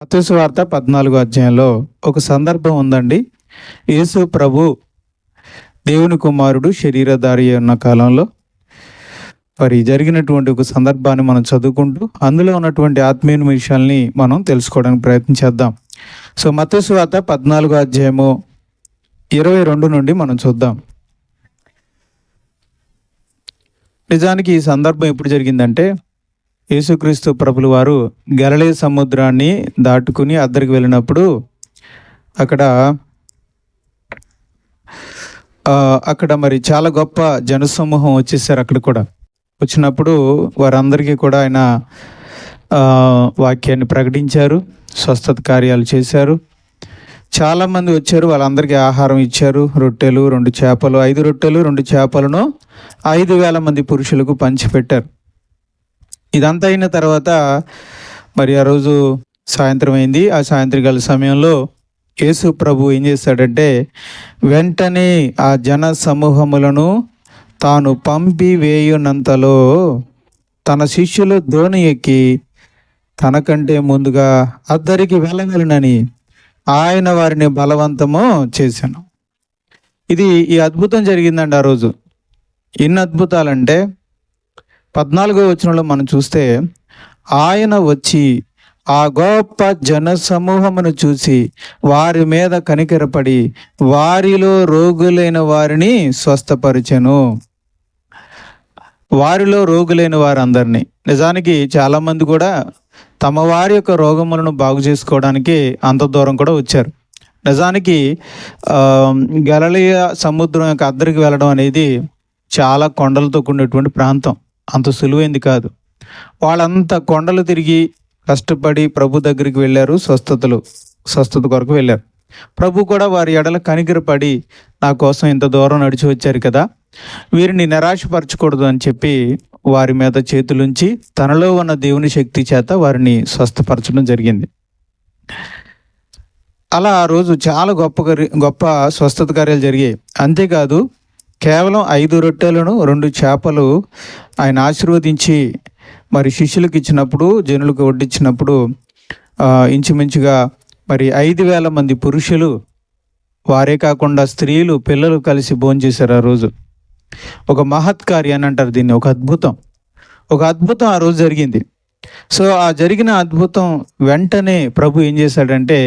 మత్తయి సువార్త 14వ అధ్యాయంలో ఒక సందర్భం ఉందండి. యేసు ప్రభు దేవుని కుమారుడు శరీరధారి ఉన్న కాలంలో మరి జరిగినటువంటి ఒక సందర్భాన్ని మనం చదువుకుంటూ అందులో ఉన్నటువంటి ఆత్మీయ విషయాల్ని మనం తెలుసుకోవడానికి ప్రయత్నం చేద్దాం. సో మత్తయి సువార్త 14వ అధ్యాయము 22 నుండి మనం చూద్దాం. నిజానికి ఈ సందర్భం ఎప్పుడు జరిగిందంటే, యేసుక్రీస్తు ప్రభులు వారు గలిలయ సముద్రాన్ని దాటుకుని అద్దరికి వెళ్ళినప్పుడు అక్కడ మరి చాలా గొప్ప జనసమూహం వచ్చేసారు. అక్కడ కూడా వచ్చినప్పుడు వారందరికీ కూడా ఆయన వాక్యాన్ని ప్రకటించారు, స్వస్థత కార్యాలు చేశారు. చాలామంది వచ్చారు, వాళ్ళందరికీ ఆహారం ఇచ్చారు. రొట్టెలు 2 చేపలు, 5 రొట్టెలు 2 చేపలను 5,000 మంది పురుషులకు పంచిపెట్టారు. ఇదంతా అయిన తర్వాత మరి ఆ రోజు సాయంత్రం అయింది. ఆ సాయంత్రకాల సమయంలో యేసు ప్రభు ఏం చేశాడంటే, వెంటనే ఆ జన సమూహములను తాను పంపివేయునంతలో తన శిష్యులు దోణి ఎక్కి తనకంటే ముందుగా అద్దరికి వెళ్ళగలనని ఆయన వారిని బలవంతము చేశాను. ఈ అద్భుతం జరిగిందండి ఆ రోజు. ఎన్ని అద్భుతాలంటే 14వ వచనంలో మనం చూస్తే, ఆయన వచ్చి ఆ గొప్ప జన సమూహమును చూసి వారి మీద కనికరపడి వారిలో రోగులైన వారిని స్వస్థపరిచెను. వారిలో రోగులైన వారందరినీ, నిజానికి చాలామంది కూడా తమ వారి యొక్క రోగములను బాగు చేసుకోవడానికి అంత దూరం కూడా వచ్చారు. నిజానికి గలిలయ సముద్రం యొక్క అద్దరికి వెళ్ళడం అనేది చాలా కొండలతో కూడినటువంటి ప్రాంతం, అంత సులువైంది కాదు. వాళ్ళంతా కొండలు తిరిగి కష్టపడి ప్రభు దగ్గరికి వెళ్ళారు, స్వస్థత కొరకు వెళ్ళారు. ప్రభు కూడా వారి ఎడల కనికరపడి, నా కోసం ఇంత దూరం నడిచి వచ్చారు కదా, వీరిని నిరాశపరచకూడదు అని చెప్పి వారి మీద చేతులుంచి తనలో ఉన్న దేవుని శక్తి చేత వారిని స్వస్థపరచడం జరిగింది. అలా ఆ రోజు చాలా గొప్ప స్వస్థత కార్యాలు జరిగాయి. అంతేకాదు, కేవలం 5 రొట్టెలను 2 చేపలు ఆయన ఆశీర్వదించి మరి శిష్యులకు ఇచ్చినప్పుడు, జనులకు వడ్డించినప్పుడు ఇంచుమించుగా మరి 5,000 మంది పురుషులు, వారే కాకుండా స్త్రీలు, పిల్లలు కలిసి భోంచేశారు. ఆ రోజు ఒక మహత్కార్యం అని అంటారు దీన్ని, ఒక అద్భుతం ఆ రోజు జరిగింది. సో ఆ జరిగిన అద్భుతం వెంటనే ప్రభు ఏం చేశాడంటే,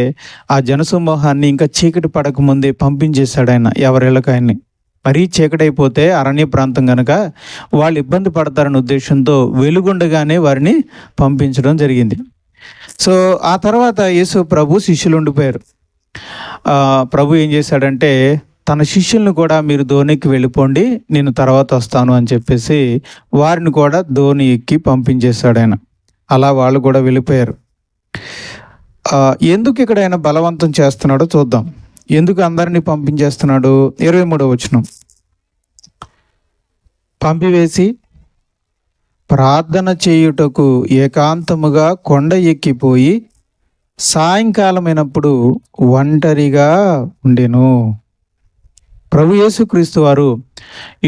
ఆ జనసమూహాన్ని ఇంకా చీకటి పడకముందే పంపించేశాడు ఆయన ఎవరిళ్ళకి. ఆయన్ని మరీ చీకటైపోతే అరణ్య ప్రాంతం కనుక వాళ్ళు ఇబ్బంది పడతారనే ఉద్దేశంతో వెలుగుండగానే వారిని పంపించడం జరిగింది. సో ఆ తర్వాత యేసు ప్రభు శిష్యులు ఉండిపోయారు. ప్రభు ఏం చేశాడంటే, తన శిష్యులను కూడా మీరు దోణికి వెళ్ళిపోండి, నేను తర్వాత వస్తాను అని చెప్పేసి వారిని కూడా దోణి ఎక్కి పంపించేశాడు ఆయన. అలా వాళ్ళు కూడా వెళ్ళిపోయారు. ఎందుకు ఇక్కడ ఆయన బలవంతం చేస్తున్నాడో చూద్దాం. ఎందుకు అందరినీ పంపించేస్తున్నాడు? 23వ వచనం, పంపివేసి ప్రార్థన చేయుటకు ఏకాంతముగా కొండ ఎక్కిపోయి సాయంకాలమైనప్పుడు ఒంటరిగా ఉండెను. ప్రభు యేసుక్రీస్తు వారు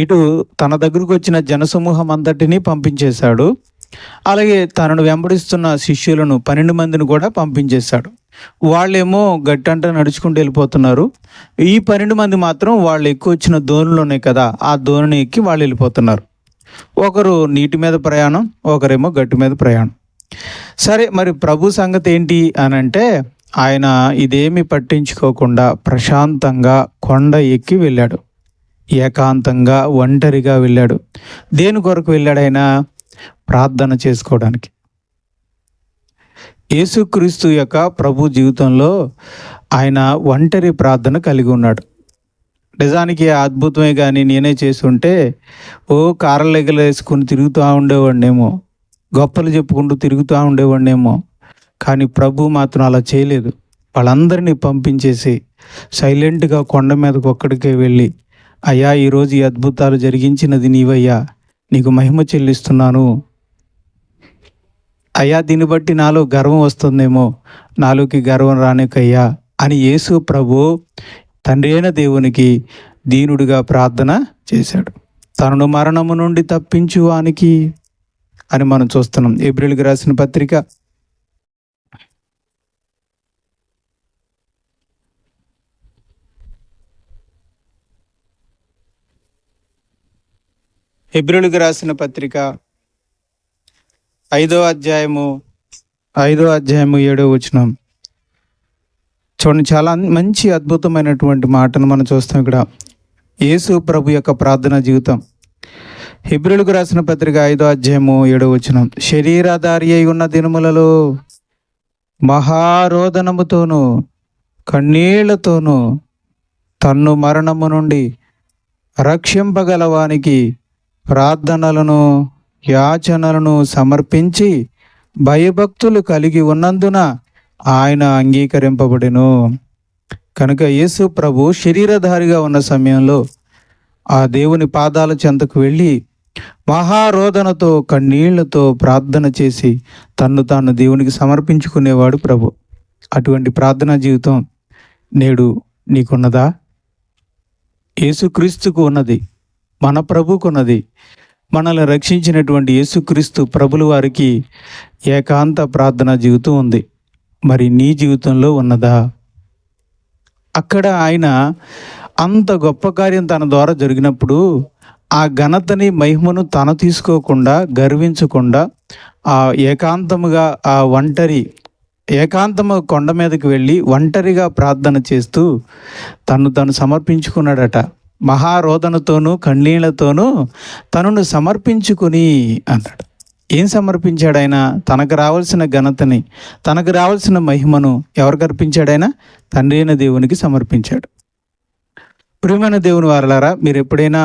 ఇటు తన దగ్గరకు వచ్చిన జనసమూహం అంతటినీ పంపించేశాడు. అలాగే తనను వెంబడిస్తున్న శిష్యులను 12 మందిని కూడా పంపించేశాడు. వాళ్ళేమో గట్టంట నడుచుకుంటూ వెళ్ళిపోతున్నారు. ఈ 12 మంది మాత్రం వాళ్ళు ఎక్కువ వచ్చిన దోణిలోనే కదా, ఆ దోణిని ఎక్కి వాళ్ళు వెళ్ళిపోతున్నారు. ఒకరు నీటి మీద ప్రయాణం, ఒకరేమో గట్టు మీద ప్రయాణం. సరే, మరి ప్రభు సంగతి ఏంటి అని అంటే, ఆయన ఇదేమి పట్టించుకోకుండా ప్రశాంతంగా కొండ ఎక్కి వెళ్ళాడు. ఏకాంతంగా ఒంటరిగా వెళ్ళాడు. దేని కొరకు వెళ్ళాడు? ఆయన ప్రార్థన చేసుకోవడానికి. యేసుక్రీస్తు యొక్క ప్రభు జీవితంలో ఆయన ఒంటరి ప్రార్థన కలిగి ఉన్నాడు. నిజానికి అద్భుతమే కానీ నేనే చేసి ఉంటే కారలెగలు వేసుకుని తిరుగుతూ ఉండేవాడినేమో, గొప్పలు చెప్పుకుంటూ తిరుగుతూ ఉండేవాడినేమో. కానీ ప్రభు మాత్రం అలా చేయలేదు. వాళ్ళందరినీ పంపించేసి సైలెంట్గా కొండ మీదకి ఒక్కడికే వెళ్ళి, అయ్యా, ఈరోజు ఈ అద్భుతాలు జరిగించినది నీవయ్యా, నీకు మహిమ చెల్లిస్తున్నాను అయ్యా, దీన్ని బట్టి నాలో గర్వం వస్తుందేమో, నాలోకి గర్వం రానికయ్యా అని యేసు ప్రభు తండ్రి అయిన దేవునికి దీనుడిగా ప్రార్థన చేశాడు. తనను మరణము నుండి తప్పించువానికి అని మనం చూస్తున్నాం. హెబ్రీయులకు రాసిన పత్రిక హెబ్రీయులకు రాసిన పత్రిక 5వ అధ్యాయము 7వ వచనం చూడండి. చాలా మంచి అద్భుతమైనటువంటి మాటను మనం చూస్తాం ఇక్కడ. యేసు ప్రభు యొక్క ప్రార్థనా జీవితం. హెబ్రీయులకు రాసిన పత్రిక 5వ అధ్యాయము 7వ వచనం. శరీరధారి అయి ఉన్న దినములలో మహారోదనముతోనూ కన్నీళ్లతోనూ తన్ను మరణము నుండి రక్షింపగలవానికి ప్రార్థనలను యాచనలను సమర్పించి భయభక్తులు కలిగి ఉన్నందున ఆయన అంగీకరింపబడెను. కనుక యేసు ప్రభు శరీరధారిగా ఉన్న సమయంలో ఆ దేవుని పాదాల చెంతకు వెళ్ళి మహారోదనతో కన్నీళ్లతో ప్రార్థన చేసి తన్ను తాను దేవునికి సమర్పించుకునేవాడు ప్రభు. అటువంటి ప్రార్థనా జీవితం నేడు నీకున్నదా? యేసుక్రీస్తుకు ఉన్నది, మన ప్రభుకు ఉన్నది. మనల్ని రక్షించినటువంటి యేసుక్రీస్తు ప్రభుల వారికి ఏకాంత ప్రార్థనా జీవితం ఉంది. మరి నీ జీవితంలో ఉన్నదా? అక్కడ ఆయన అంత గొప్ప కార్యం తన ద్వారా జరిగినప్పుడు ఆ ఘనతని మహిమను తన తీసుకోకుండా గర్వించకుండా ఆ ఏకాంతముగా ఏకాంతము కొండ మీదకి వెళ్ళి ఒంటరిగా ప్రార్థన చేస్తూ తను సమర్పించుకున్నాడట. మహారోదనతోనూ కన్నీళ్లతోనూ తనను సమర్పించుకుని అన్నాడు. ఏం సమర్పించాడు ఆయన? తనకు రావాల్సిన ఘనతని, తనకు రావాల్సిన మహిమను ఎవరికి అర్పించాడు? ఆయన తండ్రి అయిన దేవునికి సమర్పించాడు. ప్రియమైన దేవుని వారలారా, మీరు ఎప్పుడైనా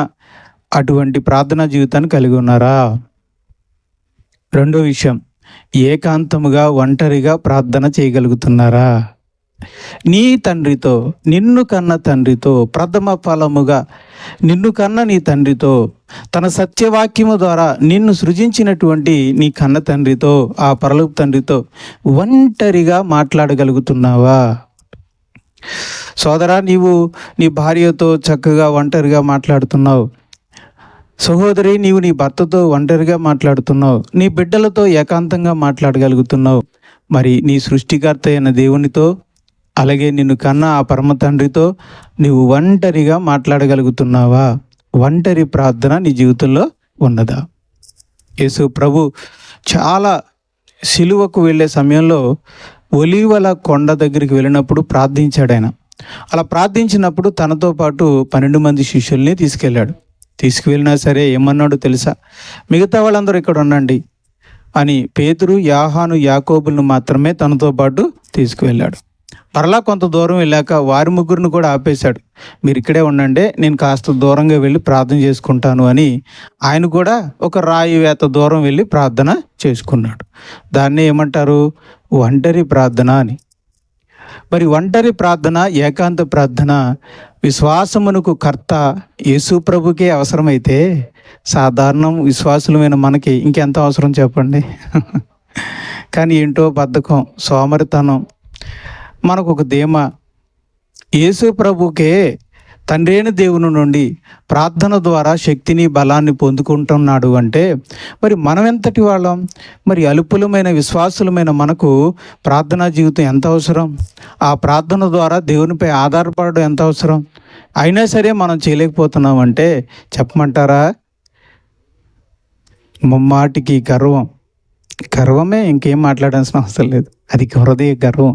అటువంటి ప్రార్థనా జీవితాన్ని కలిగి ఉన్నారా? రెండో విషయం, ఏకాంతముగా ఒంటరిగా ప్రార్థన చేయగలుగుతున్నారా? నీ తండ్రితో, నిన్ను కన్న తండ్రితో, ప్రథమ ఫలముగా నిన్ను కన్న నీ తండ్రితో, తన సత్యవాక్యము ద్వారా నిన్ను సృజించినటువంటి నీ కన్న తండ్రితో, ఆ పరలోక తండ్రితో ఒంటరిగా మాట్లాడగలుగుతున్నావా? సోదరా, నీవు నీ భార్యతో చక్కగా ఒంటరిగా మాట్లాడుతున్నావు. సహోదరి, నీవు నీ భర్తతో ఒంటరిగా మాట్లాడుతున్నావు. నీ బిడ్డలతో ఏకాంతంగా మాట్లాడగలుగుతున్నావు. మరి నీ సృష్టికర్త అయిన దేవునితో, అలాగే నిన్ను కన్న ఆ పరమ తండ్రితో నీవు ఒంటరిగా మాట్లాడగలుగుతున్నావా? ఒంటరి ప్రార్థన నీ జీవితంలో ఉన్నదా? యేసు ప్రభు చాలా సిలువకు వెళ్ళే సమయంలో ఒలీవల కొండ దగ్గరికి వెళ్ళినప్పుడు ప్రార్థించాడు. ఆయన అలా ప్రార్థించినప్పుడు తనతో పాటు 12 మంది శిష్యుల్ని తీసుకువెళ్ళినా సరే ఏమన్నాడు తెలుసా? మిగతా వాళ్ళందరూ ఇక్కడ ఉండండి అని పేతురు, యోహాను, యాకోబులను మాత్రమే తనతో పాటు తీసుకువెళ్ళాడు. మరలా కొంత దూరం వెళ్ళాక వారి ముగ్గురిని కూడా ఆపేశాడు. మీరు ఇక్కడే ఉండండి, నేను కాస్త దూరంగా వెళ్ళి ప్రార్థన చేసుకుంటాను అని ఆయన కూడా ఒక రాయి వేత దూరం వెళ్ళి ప్రార్థన చేసుకున్నాడు. దాన్నే ఏమంటారు? ఒంటరి ప్రార్థన అని. మరి ఒంటరి ప్రార్థన, ఏకాంత ప్రార్థన విశ్వాసమునకు కర్త యేసు ప్రభుకే అవసరమైతే సాధారణం విశ్వాసులమైన మనకి ఇంకెంత అవసరం చెప్పండి. కానీ ఏంటో బద్ధకం, సోమరితనం, మనకు ఒక ధీమా. యేసు ప్రభుకే తండ్రి అయిన దేవుని నుండి ప్రార్థన ద్వారా శక్తిని బలాన్ని పొందుకుంటున్నాడు అంటే మరి మనం ఎంతటి వాళ్ళం? మరి అలుపులమైన విశ్వాసులమైన మనకు ప్రార్థనా జీవితం ఎంత అవసరం? ఆ ప్రార్థన ద్వారా దేవునిపై ఆధారపడడం ఎంత అవసరం? అయినా సరే మనం చేయలేకపోతున్నామంటే చెప్పమంటారా? ముమ్మాటికి గర్వమే, ఇంకేం మాట్లాడాల్సిన అవసరం లేదు. అది హృదయ గర్వం.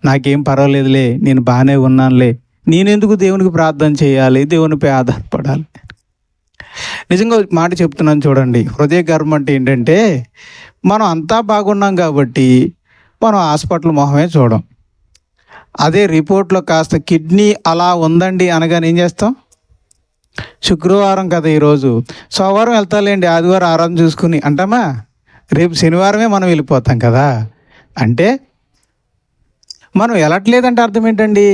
నాకేం పర్వాలేదులే, నేను బాగానే ఉన్నానులే, నేనెందుకు దేవునికి ప్రార్థన చేయాలి, దేవునిపై ఆధారపడాలి? నిజంగా మాట చెప్తున్నాను చూడండి. హృదయ గర్వం అంటే ఏంటంటే మనం అంతా బాగున్నాం కాబట్టి మనం హాస్పిటల్ మొహమే చూడం. అదే రిపోర్ట్లో కాస్త కిడ్నీ అలా ఉందండి అనగానే ఏం చేస్తాం? శుక్రవారం కదా ఈరోజు, సోమవారం వెళ్తాలేండి, ఆదివారం ఆరాధన చూసుకుని అంటామా? రేపు శనివారమే మనం వెళ్ళిపోతాం కదా. అంటే మనం వెళ్ళట్లేదంటే అర్థం ఏంటండి?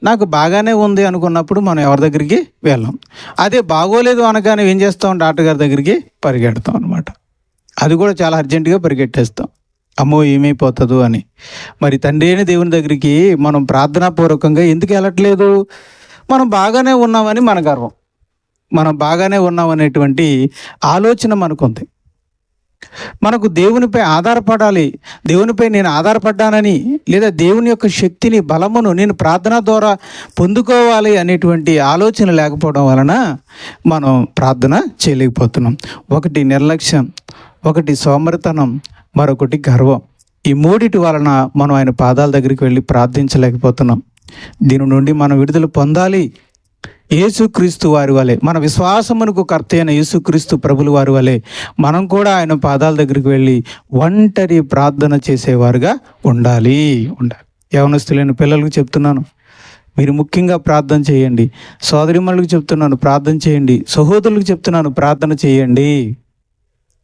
నాకు బాగానే ఉంది అనుకున్నప్పుడు మనం ఎవరి దగ్గరికి వెళ్ళాం. అదే బాగోలేదు అనగానే ఏం చేస్తాం? డాక్టర్ గారి దగ్గరికి పరిగెడతాం అనమాట. అది కూడా చాలా అర్జెంటుగా పరిగెట్టేస్తాం, అమ్మో ఏమైపోతుందో అని. మరి తండ్రి అయిన దేవుని దగ్గరికి మనం ప్రార్థనాపూర్వకంగా ఎందుకు వెళ్ళట్లేదు? మనం బాగానే ఉన్నామని మన గర్వం, మనం బాగానే ఉన్నామనేటువంటి ఆలోచన మనకుంది. మనకు దేవునిపై ఆధారపడాలి. దేవునిపై నేను ఆధారపడ్డానని, లేదా దేవుని యొక్క శక్తిని, బలమును నేను ప్రార్థన ద్వారా పొందుకోవాలి అనేటువంటి ఆలోచన లేకపోవడం వలన మనం ప్రార్థన చేయలేకపోతున్నాం. ఒకటి నిర్లక్ష్యం, ఒకటి సోమరితనం, మరొకటి గర్వం. ఈ మూడిటి వలన మనం ఆయన పాదాల దగ్గరికి వెళ్ళి ప్రార్థించలేకపోతున్నాం. దీని నుండి మనం విడుదల పొందాలి. యేసుక్రీస్తు వారి వలె, మన విశ్వాసమునకు కర్త అయిన యేసుక్రీస్తు ప్రభులు వారి వలె మనం కూడా ఆయన పాదాల దగ్గరికి వెళ్ళి ఒంటరి ప్రార్థన చేసేవారుగా ఉండాలి. యవనస్తులైన పిల్లలకు చెప్తున్నాను, మీరు ముఖ్యంగా ప్రార్థన చేయండి. సోదరిమణులకు చెప్తున్నాను, ప్రార్థన చేయండి. సహోదరులకు చెప్తున్నాను, ప్రార్థన చేయండి.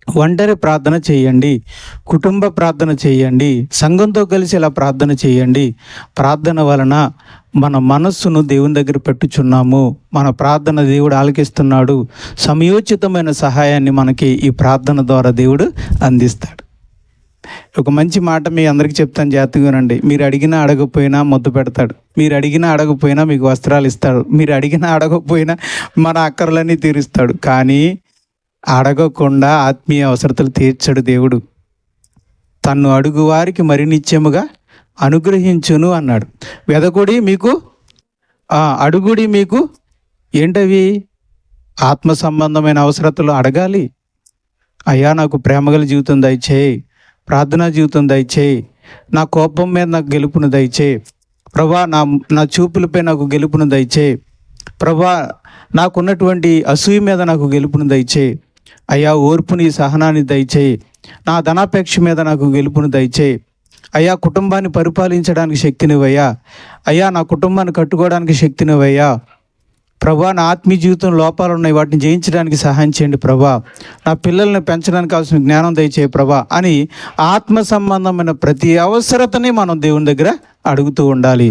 ఒంటరి ప్రార్థన చేయండి, కుటుంబ ప్రార్థన చేయండి, సంఘంతో కలిసి ఇలా ప్రార్థన చేయండి. ప్రార్థన వలన మన మనస్సును దేవుని దగ్గర పెట్టుచున్నాము. మన ప్రార్థన దేవుడు ఆలకిస్తున్నాడు. సమయోచితమైన సహాయాన్ని మనకి ఈ ప్రార్థన ద్వారా దేవుడు అందిస్తాడు. ఒక మంచి మాట మీ అందరికీ చెప్తాను, జాగ్రత్తగానండి. మీరు అడిగినా అడగకపోయినా ముద్దు పెడతాడు. మీరు అడిగినా అడగకపోయినా మీకు వస్త్రాలు ఇస్తాడు. మీరు అడిగినా అడగకపోయినా మన అక్కర్లన్నీ తీరుస్తాడు. కానీ అడగకుండా ఆత్మీయ అవసరతలు తీర్చడు దేవుడు. తన్ను అడుగు వారికి మరి నిత్యముగా అనుగ్రహించును అన్నాడు. వెదకుడి మీకు, అడుగుడి మీకు. ఏంటవి? ఆత్మ సంబంధమైన అవసరతలు అడగాలి. అయ్యా నాకు ప్రేమగల జీవితం దయచేయి, ప్రార్థనా జీవితం దయచేయి, నా కోపం మీద నాకు గెలుపును దయచేయి ప్రభా, నా చూపులపై నాకు గెలుపును దయచేయి ప్రభా, నాకున్నటువంటి అసూయ మీద నాకు గెలుపును దయచేయి అయ్యా, ఓర్పుని సహనాన్ని దయచేయి, నా ధనాపేక్ష మీద నాకు గెలుపును దయచేయి అయ్యా, కుటుంబాన్ని పరిపాలించడానికి శక్తినివయ్యా అయ్యా, నా కుటుంబాన్ని కట్టుకోవడానికి శక్తినివయ్యా ప్రభా, నా ఆత్మీయ జీవితం లోపాలు ఉన్నాయి, వాటిని జయించడానికి సహాయం చేయండి ప్రభా, నా పిల్లల్ని పెంచడానికి కావాల్సిన జ్ఞానం దయచేయి ప్రభా అని ఆత్మ సంబంధమైన ప్రతి అవసరతని మనం దేవుని దగ్గర అడుగుతూ ఉండాలి.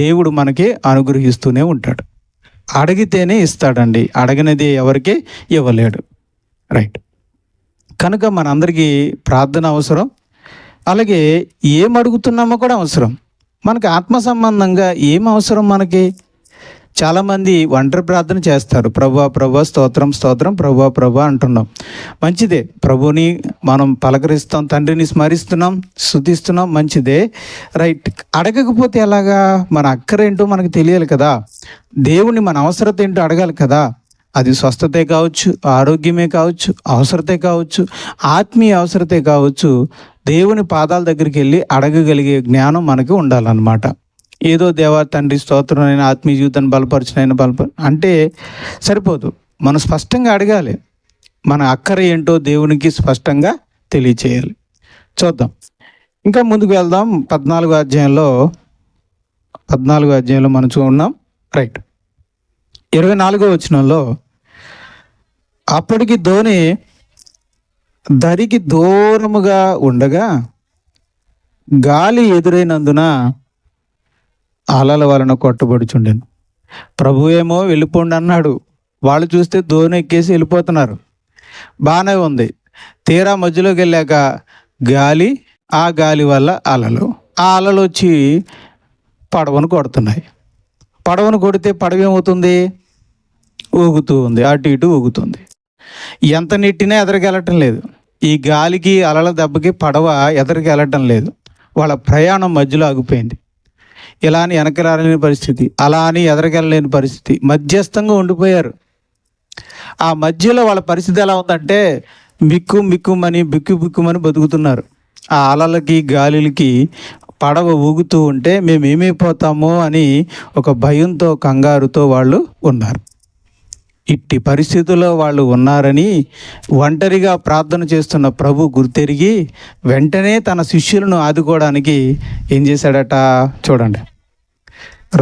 దేవుడు మనకి అనుగ్రహిస్తూనే ఉంటాడు. అడిగితేనే ఇస్తాడండి, అడగనిది ఎవరికి ఇవ్వలేడు. రైట్. కనుక మనందరికీ ప్రార్థన అవసరం. అలాగే ఏం అడుగుతున్నామో కూడా అవసరం. మనకి ఆత్మ సంబంధంగా ఏం అవసరం? మనకి చాలామంది ఒంటరి ప్రార్థన చేస్తారు. ప్రభా ప్రభా స్తోత్రం స్తోత్రం, ప్రభా ప్రభా అంటున్నాం. మంచిదే, ప్రభుని మనం పలకరిస్తాం, తండ్రిని స్మరిస్తున్నాం, స్తుతిస్తున్నాం, మంచిదే. రైట్. అడగకపోతే ఎలాగా? మన అక్కరేంటో మనకు తెలియాలి కదా. దేవుని మన అవసరత ఏంటో అడగాలి కదా. అది స్వస్థతే కావచ్చు, ఆరోగ్యమే కావచ్చు, అవసరతే కావచ్చు, ఆత్మీయ అవసరతే కావచ్చు. దేవుని పాదాల దగ్గరికి వెళ్ళి అడగగలిగే జ్ఞానం మనకి ఉండాలన్నమాట. ఏదో దేవా తండ్రి స్తోత్రం, అయినా ఆత్మీయ జీవితాన్ని బలపరచిన అంటే సరిపోదు. మనం స్పష్టంగా అడగాలి. మన అక్కర ఏంటో దేవునికి స్పష్టంగా తెలియచేయాలి. చూద్దాం, ఇంకా ముందుకు వెళ్దాం. 14వ అధ్యాయంలో మనం చూస్తున్నాం. రైట్. 24వ వచనంలో, అప్పటికి ధోని దరికి దూరముగా ఉండగా గాలి ఎదురైనందున అలల వలన కొట్టబడుచుండెను. ప్రభు ఏమో వెళ్ళిపోండి అన్నాడు. వాళ్ళు చూస్తే ధోని ఎక్కేసి వెళ్ళిపోతున్నారు. బాగానే ఉంది. తీరా మధ్యలోకి వెళ్ళాక గాలి, ఆ గాలి వల్ల అలలు, ఆ అలలు వచ్చి పడవను కొడుతున్నాయి. పడవను కొడితే పడవ ఏమవుతుంది? ఊగుతూ ఉంది, అటు ఇటు ఊగుతుంది. ఎంత నెట్టినా ఎదరికి వెళ్ళటం లేదు. ఈ గాలికి అలల దెబ్బకి పడవ ఎదరికి వెళ్ళటం లేదు. వాళ్ళ ప్రయాణం మధ్యలో ఆగిపోయింది. ఇలా అని వెనక్కి రాలేని పరిస్థితి, అలా అని ఎదరికెళ్ళలేని పరిస్థితి, మధ్యస్థంగా ఉండిపోయారు. ఆ మధ్యలో వాళ్ళ పరిస్థితి ఎలా ఉందంటే బిక్కుమని బతుకుతున్నారు. ఆ అలలకి గాలిలకి పడవ ఊగుతూ ఉంటే మేము ఏమైపోతామో అని ఒక భయంతో, కంగారుతో వాళ్ళు ఉన్నారు. ఇట్టి పరిస్థితుల్లో వాళ్ళు ఉన్నారని ఒంటరిగా ప్రార్థన చేస్తున్న ప్రభు గుర్తెరిగి వెంటనే తన శిష్యులను ఆదుకోవడానికి ఏం చేశాడట? చూడండి.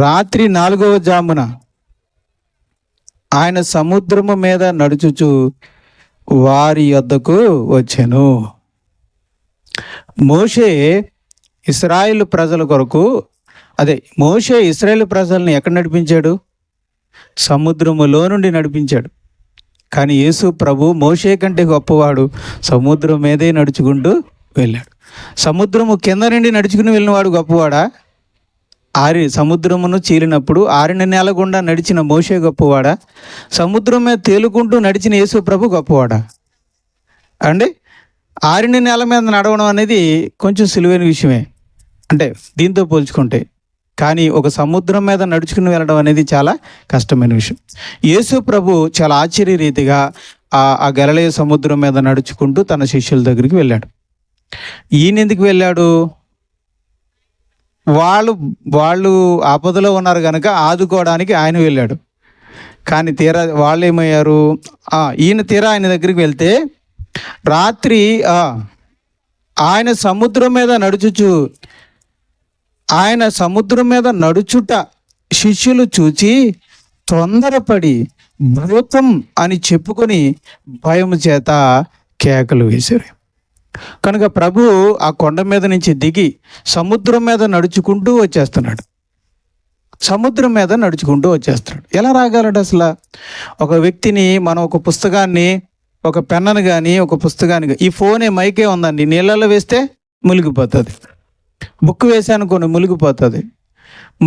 రాత్రి 4వ జామున ఆయన సముద్రము మీద నడుచుచు వారి యొద్దకు వచ్చెను. మోషే ఇశ్రాయేలు ప్రజల కొరకు, మోషే ఇశ్రాయేలు ప్రజల్ని ఎక్కడ నడిపించాడు? సముద్రములో నుండి నడిపించాడు. కానీ యేసు ప్రభు మోషే కంటే గొప్పవాడు, సముద్రం మీదే నడుచుకుంటూ వెళ్ళాడు. సముద్రము కింద నుండి నడుచుకుని వెళ్ళినవాడు గొప్పవాడా? సముద్రమును చీలినప్పుడు 6 నెలల గుండా నడిచిన మోషే గొప్పవాడా? సముద్రం మీద తేలుకుంటూ నడిచిన యేసు ప్రభు గొప్పవాడా అండి? ఆరిన నేల మీద నడవడం అనేది కొంచెం సులువైన విషయమే, అంటే దీంతో పోల్చుకుంటే. కానీ ఒక సముద్రం మీద నడుచుకుని వెళ్ళడం అనేది చాలా కష్టమైన విషయం. యేసు ప్రభు చాలా ఆశ్చర్యరీతిగా ఆ గలిలయ సముద్రం మీద నడుచుకుంటూ తన శిష్యుల దగ్గరికి వెళ్ళాడు. ఈయన ఎందుకు వెళ్ళాడు? వాళ్ళు ఆపదలో ఉన్నారు కనుక ఆదుకోవడానికి ఆయన వెళ్ళాడు. కానీ తీరా వాళ్ళు ఏమయ్యారు? ఆయన దగ్గరికి వెళ్తే రాత్రి ఆయన సముద్రం మీద నడుచుట శిష్యులు చూచి తొందరపడి భూతం అని చెప్పుకొని భయం చేత కేకలు వేశారు. కనుక ప్రభు ఆ కొండ మీద నుంచి దిగి సముద్రం మీద నడుచుకుంటూ వచ్చేస్తున్నాడు. ఎలా రాగలడు అసలు? ఒక వ్యక్తిని మనం ఒక పుస్తకాన్ని, ఒక పెన్నును కానీ, ఒక పుస్తకాన్ని, ఈ ఫోనే మైకే ఉందండి, నీళ్ళలో వేస్తే మునిగిపోతుంది. బుక్ వేసానుకోండి మునిగిపోతుంది.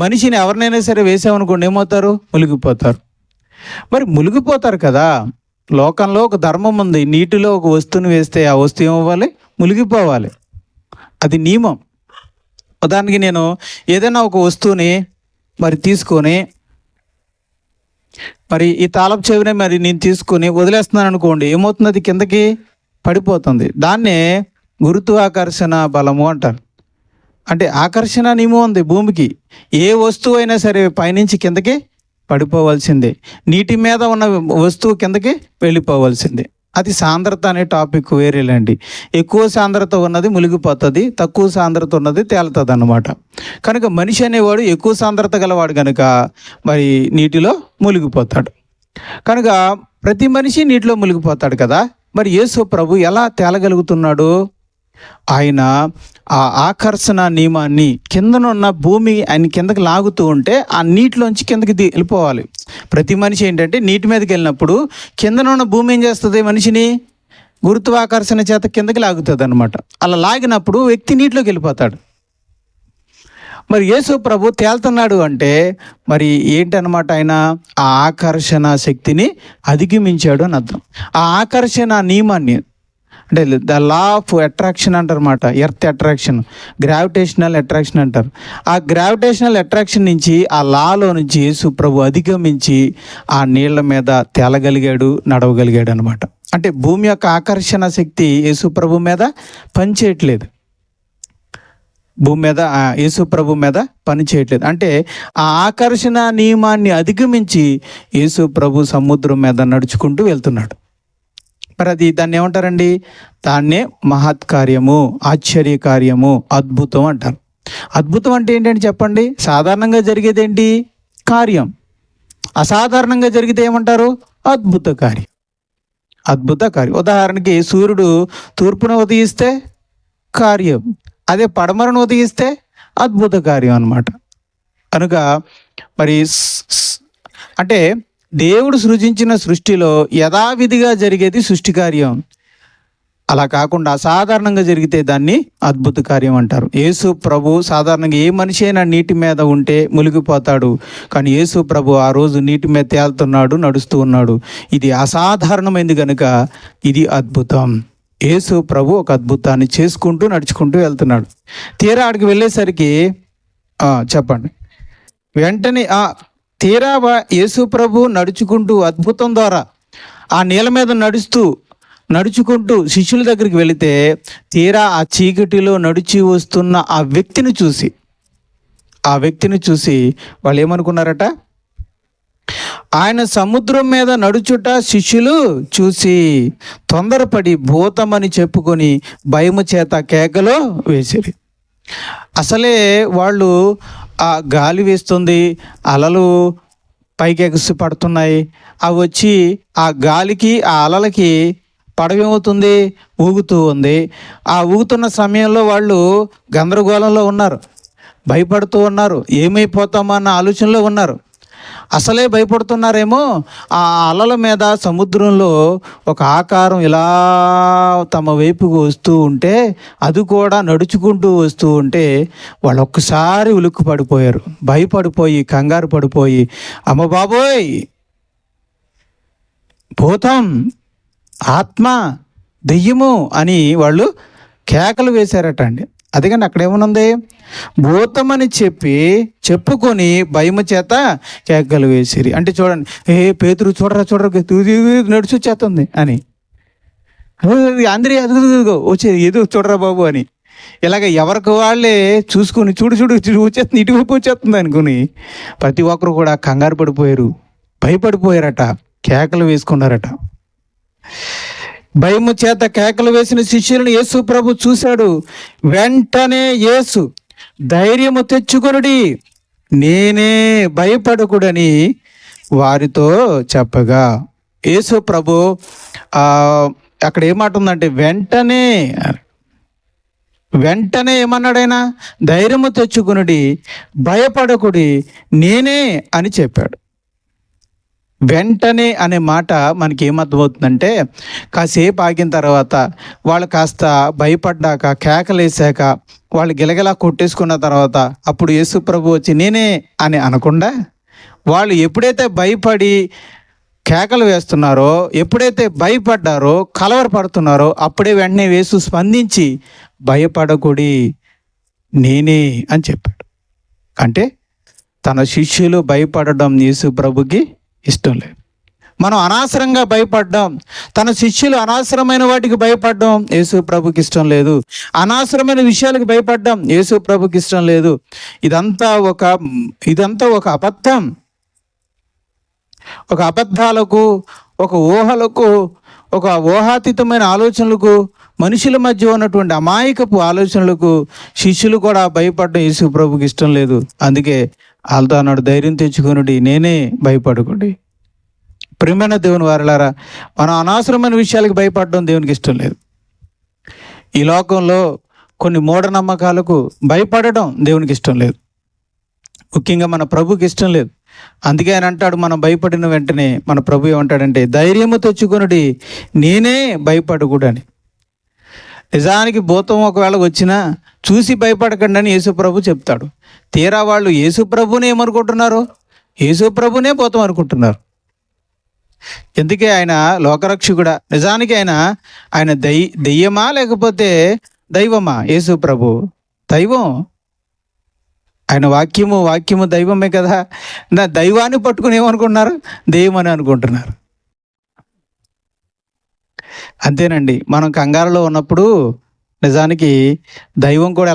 మనిషిని ఎవరినైనా సరే వేసామనుకోండి ఏమవుతారు? మునిగిపోతారు. మరి మునిగిపోతారు కదా. లోకంలో ఒక ధర్మం ఉంది, నీటిలో ఒక వస్తువుని వేస్తే ఆ వస్తువు ఏమవ్వాలి? మునిగిపోవాలి. అది నియమం. ఉదాహరణకి నేను ఏదైనా ఒక వస్తువుని మరి తీసుకొని, మరి ఈ తాళపు చెవిని మరి నేను తీసుకొని వదిలేస్తున్నాను అనుకోండి, ఏమవుతుంది? అది కిందకి పడిపోతుంది. దాన్నే గురుత్వాకర్షణ బలము అంటారు. అంటే ఆకర్షణ నియమం ఉంది భూమికి. ఏ వస్తువు అయినా సరే పైనుంచి కిందకి పడిపోవాల్సిందే. నీటి మీద ఉన్న వస్తువు కిందకి వెళ్ళిపోవాల్సిందే. అది సాంద్రత అనే టాపిక్ వేరేలేండి. ఎక్కువ సాంద్రత ఉన్నది మునిగిపోతుంది, తక్కువ సాంద్రత ఉన్నది తేలుతుంది అన్నమాట. కనుక మనిషి అనేవాడు ఎక్కువ సాంద్రత గలవాడు కనుక మరి నీటిలో మునిగిపోతాడు. కనుక ప్రతి మనిషి నీటిలో మునిగిపోతాడు కదా. మరి యేసు ప్రభు ఎలా తేలగలుగుతున్నాడు? ఆయన ఆ ఆకర్షణ నియమాన్ని, కిందనున్న భూమి ఆయన కిందకి లాగుతూ ఉంటే ఆ నీటిలోంచి కిందకి వెళ్ళిపోవాలి. ప్రతి మనిషి ఏంటంటే నీటి మీదకి వెళ్ళినప్పుడు కిందనున్న భూమి ఏం చేస్తుంది? మనిషిని గురుత్వాకర్షణ చేత కిందకి లాగుతుంది అనమాట. అలా లాగినప్పుడు వ్యక్తి నీటిలోకి వెళ్ళిపోతాడు. మరి యేసు ప్రభు తేలుతున్నాడు అంటే మరి ఏంటన్నమాట? ఆయన ఆ ఆకర్షణ శక్తిని అధిగమించాడు అని అర్థం. ఆ ఆకర్షణ నియమాన్ని, అంటే ద లా ఆఫ్ అట్రాక్షన్ అంటారు అన్నమాట. ఎర్త్ అట్రాక్షన్, గ్రావిటేషనల్ అట్రాక్షన్ అంటారు. ఆ గ్రావిటేషనల్ అట్రాక్షన్ నుంచి, ఆ లాలో నుంచి యేసు ప్రభు అధిగమించి ఆ నీళ్ల మీద తేలగలిగాడు, నడవగలిగాడు అనమాట. అంటే భూమి యొక్క ఆకర్షణ శక్తి యేసు ప్రభు మీద పనిచేయట్లేదు, భూమి మీద యేసు ప్రభు మీద పని చేయట్లేదు. అంటే ఆ ఆకర్షణ నియమాన్ని అధిగమించి యేసు ప్రభు సముద్రం మీద నడుచుకుంటూ వెళ్తున్నాడు. మరి దాన్ని ఏమంటారండి? దాన్నే మహత్కార్యము, ఆశ్చర్యకార్యము, అద్భుతం అంటారు. అద్భుతం అంటే ఏంటంటే చెప్పండి? సాధారణంగా జరిగేది ఏంటి? కార్యం. అసాధారణంగా జరిగితే ఏమంటారు? అద్భుత కార్యం. ఉదాహరణకి సూర్యుడు తూర్పున ఉదయిస్తే కార్యం, అదే పడమరను ఉదయిస్తే అద్భుత కార్యం అన్నమాట. కనుక మరి అంటే దేవుడు సృజించిన సృష్టిలో యథావిధిగా జరిగేది సృష్టి కార్యం. అలా కాకుండా అసాధారణంగా జరిగితే దాన్ని అద్భుత కార్యం అంటారు. యేసు ప్రభు సాధారణంగా ఏ మనిషి అయినా నీటి మీద ఉంటే మునిగిపోతాడు. కానీ యేసు ప్రభు ఆ రోజు నీటి మీద తేలుతున్నాడు, నడుస్తూ ఉన్నాడు. ఇది అసాధారణమైంది కనుక ఇది అద్భుతం. యేసు ప్రభు ఒక అద్భుతాన్ని చేసుకుంటూ నడుచుకుంటూ వెళ్తున్నాడు. తీరా ఆడికి వెళ్ళేసరికి చెప్పండి, వెంటనే తీరా యేసు ప్రభు నడుచుకుంటూ అద్భుతం ద్వారా ఆ నీళ్ళ మీద నడుచుకుంటూ శిష్యుల దగ్గరికి వెళితే తీరా ఆ చీకటిలో నడిచి వస్తున్న ఆ వ్యక్తిని చూసి వాళ్ళు ఏమనుకున్నారట? ఆయన సముద్రం మీద నడుచుట శిష్యులు చూసి తొందరపడి భూతమని చెప్పుకొని భయము చేత కేకలో వేసిరి. అసలే వాళ్ళు ఆ గాలి వేస్తుంది, అలలు పైకి ఎగసి పడుతున్నాయి. అవి వచ్చి ఆ గాలికి ఆ అలలకి పడవేమవుతుంది? ఊగుతూ ఉంది. ఆ ఊగుతున్న సమయంలో వాళ్ళు గందరగోళంలో ఉన్నారు, భయపడుతూ ఉన్నారు, ఏమైపోతామన్న ఆలోచనలో ఉన్నారు. అసలే భయపడుతున్నారేమో. ఆ అలల మీద సముద్రంలో ఒక ఆకారం ఇలా తమ వైపుకు వస్తూ ఉంటే, అది కూడా నడుచుకుంటూ వస్తూ ఉంటే వాళ్ళు ఒక్కసారి ఉలిక్కు పడిపోయారు, భయపడిపోయి కంగారు పడిపోయి, అమ్మ బాబోయ్, భూతం, ఆత్మ, దెయ్యము అని వాళ్ళు కేకలు వేశారట అండి. అందుకని అక్కడ ఏమనుంది, భూతమని చెప్పుకొని భయము చేత కేకలు వేసిరి. అంటే చూడండి, పేతురు చూడరా నడిచి వచ్చేస్తుంది అని, అందరి అదుగుదుగో వచ్చేది ఏదో చూడరా బాబు అని, ఇలాగ ఎవరికి వాళ్ళే చూసుకొని చూడు వచ్చేస్తుంది, ఇటువైపు వచ్చేస్తుంది అనుకుని ప్రతి ఒక్కరు కూడా కంగారు పడిపోయారు, భయపడిపోయారట, కేకలు వేసుకున్నారట. భయము చేత కేకలు వేసిన శిష్యులను యేసు ప్రభు చూశాడు. వెంటనే యేసు ధైర్యము తెచ్చుకొనుడి, నేనే, భయపడకుడని వారితో చెప్పగా, యేసు ప్రభు అక్కడ ఏమాట ఉందంటే వెంటనే ఏమన్నాడైనా, ధైర్యము తెచ్చుకొనుడి, భయపడకుడి, నేనే అని చెప్పాడు. వెంటనే అనే మాట మనకి ఏమర్థమవుతుందంటే, కాసేపు ఆగిన తర్వాత వాళ్ళు కాస్త భయపడ్డాక, కేకలేసాక, వాళ్ళు గిలగిలా కొట్టేసుకున్న తర్వాత అప్పుడు యేసు ప్రభు వచ్చి నేనే అని అనకుండా, వాళ్ళు ఎప్పుడైతే భయపడి కేకలు వేస్తున్నారో, ఎప్పుడైతే భయపడ్డారో, కలవరపడుతున్నారో, అప్పుడే వెంటనే యేసు స్పందించి భయపడకుడి, నేనే అని చెప్పాడు. అంటే తన శిష్యులు భయపడడం యేసు ప్రభుకి ఇష్టం లేదు. మనం అనవసరంగా భయపడ్డాం, తన శిష్యులు అనవసరమైన వాటికి భయపడ్డాం, యేసు ప్రభుకి ఇష్టం లేదు. అనవసరమైన విషయాలకు భయపడ్డాం, యేసు ప్రభుకి ఇష్టం లేదు. ఇదంతా ఒక అబద్ధం. ఒక అబద్ధాలకు, ఒక ఊహలకు, ఒక ఊహాతీతమైన ఆలోచనలకు, మనుషుల మధ్య ఉన్నటువంటి అమాయకపు ఆలోచనలకు శిష్యులు కూడా భయపడడం యేసు ప్రభుకి ఇష్టం లేదు. అందుకే వాళ్ళతో అన్నాడు, ధైర్యం తెచ్చుకొనుడి, నేనే, భయపడకండి. ప్రియమైన దేవుని వారలారా, మనం అనవసరమైన విషయాలకు భయపడడం దేవునికి ఇష్టం లేదు. ఈ లోకంలో కొన్ని మూఢనమ్మకాలకు భయపడడం దేవునికి ఇష్టం లేదు, ముఖ్యంగా మన ప్రభుకి ఇష్టం లేదు. అందుకే ఆయన అంటాడు, మనం భయపడిన వెంటనే మన ప్రభు ఏమంటాడంటే, ధైర్యము తెచ్చుకొనుడి, నేనే, భయపడకూడని. నిజానికి భూతం ఒకవేళ వచ్చినా చూసి భయపడకండి అని యేసుప్రభు చెప్తాడు. తీరా వాళ్ళు యేసుప్రభునే ఏమనుకుంటున్నారు, యేసుప్రభునే భూతం అనుకుంటున్నారు. ఎందుకే ఆయన లోకరక్షకుడా? నిజానికి ఆయన దెయ్యమా లేకపోతే దైవమా? యేసుప్రభు దైవం. ఆయన వాక్యము దైవమే కదా. దైవాన్ని పట్టుకుని ఏమనుకుంటున్నారు, దెయ్యం అని అనుకుంటున్నారు. అంతేనండి, మనం కంగారులో ఉన్నప్పుడు నిజానికి దైవం కూడా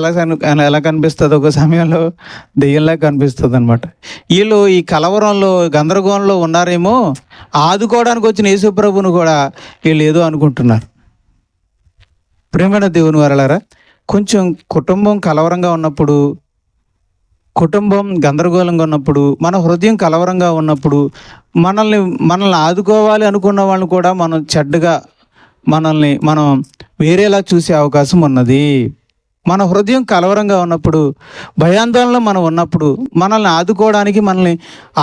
ఎలా కనిపిస్తుంది, ఒక సమయంలో దెయ్యంలా కనిపిస్తుంది అనమాట. వీళ్ళు ఈ కలవరంలో, గందరగోళంలో ఉన్నారేమో, ఆదుకోవడానికి వచ్చిన యేసుప్రభును కూడా వీళ్ళు ఏదో అనుకుంటున్నారు. ప్రియమైన దేవుని వారలారా, కొంచెం కుటుంబం కలవరంగా ఉన్నప్పుడు, కుటుంబం గందరగోళంగా ఉన్నప్పుడు, మన హృదయం కలవరంగా ఉన్నప్పుడు, మనల్ని ఆదుకోవాలి అనుకున్న వాళ్ళని కూడా మనం చెడ్డగా, మనం వేరేలా చూసే అవకాశం ఉన్నది. మన హృదయం కలవరంగా ఉన్నప్పుడు, భయాందోళనలో మనం ఉన్నప్పుడు, మనల్ని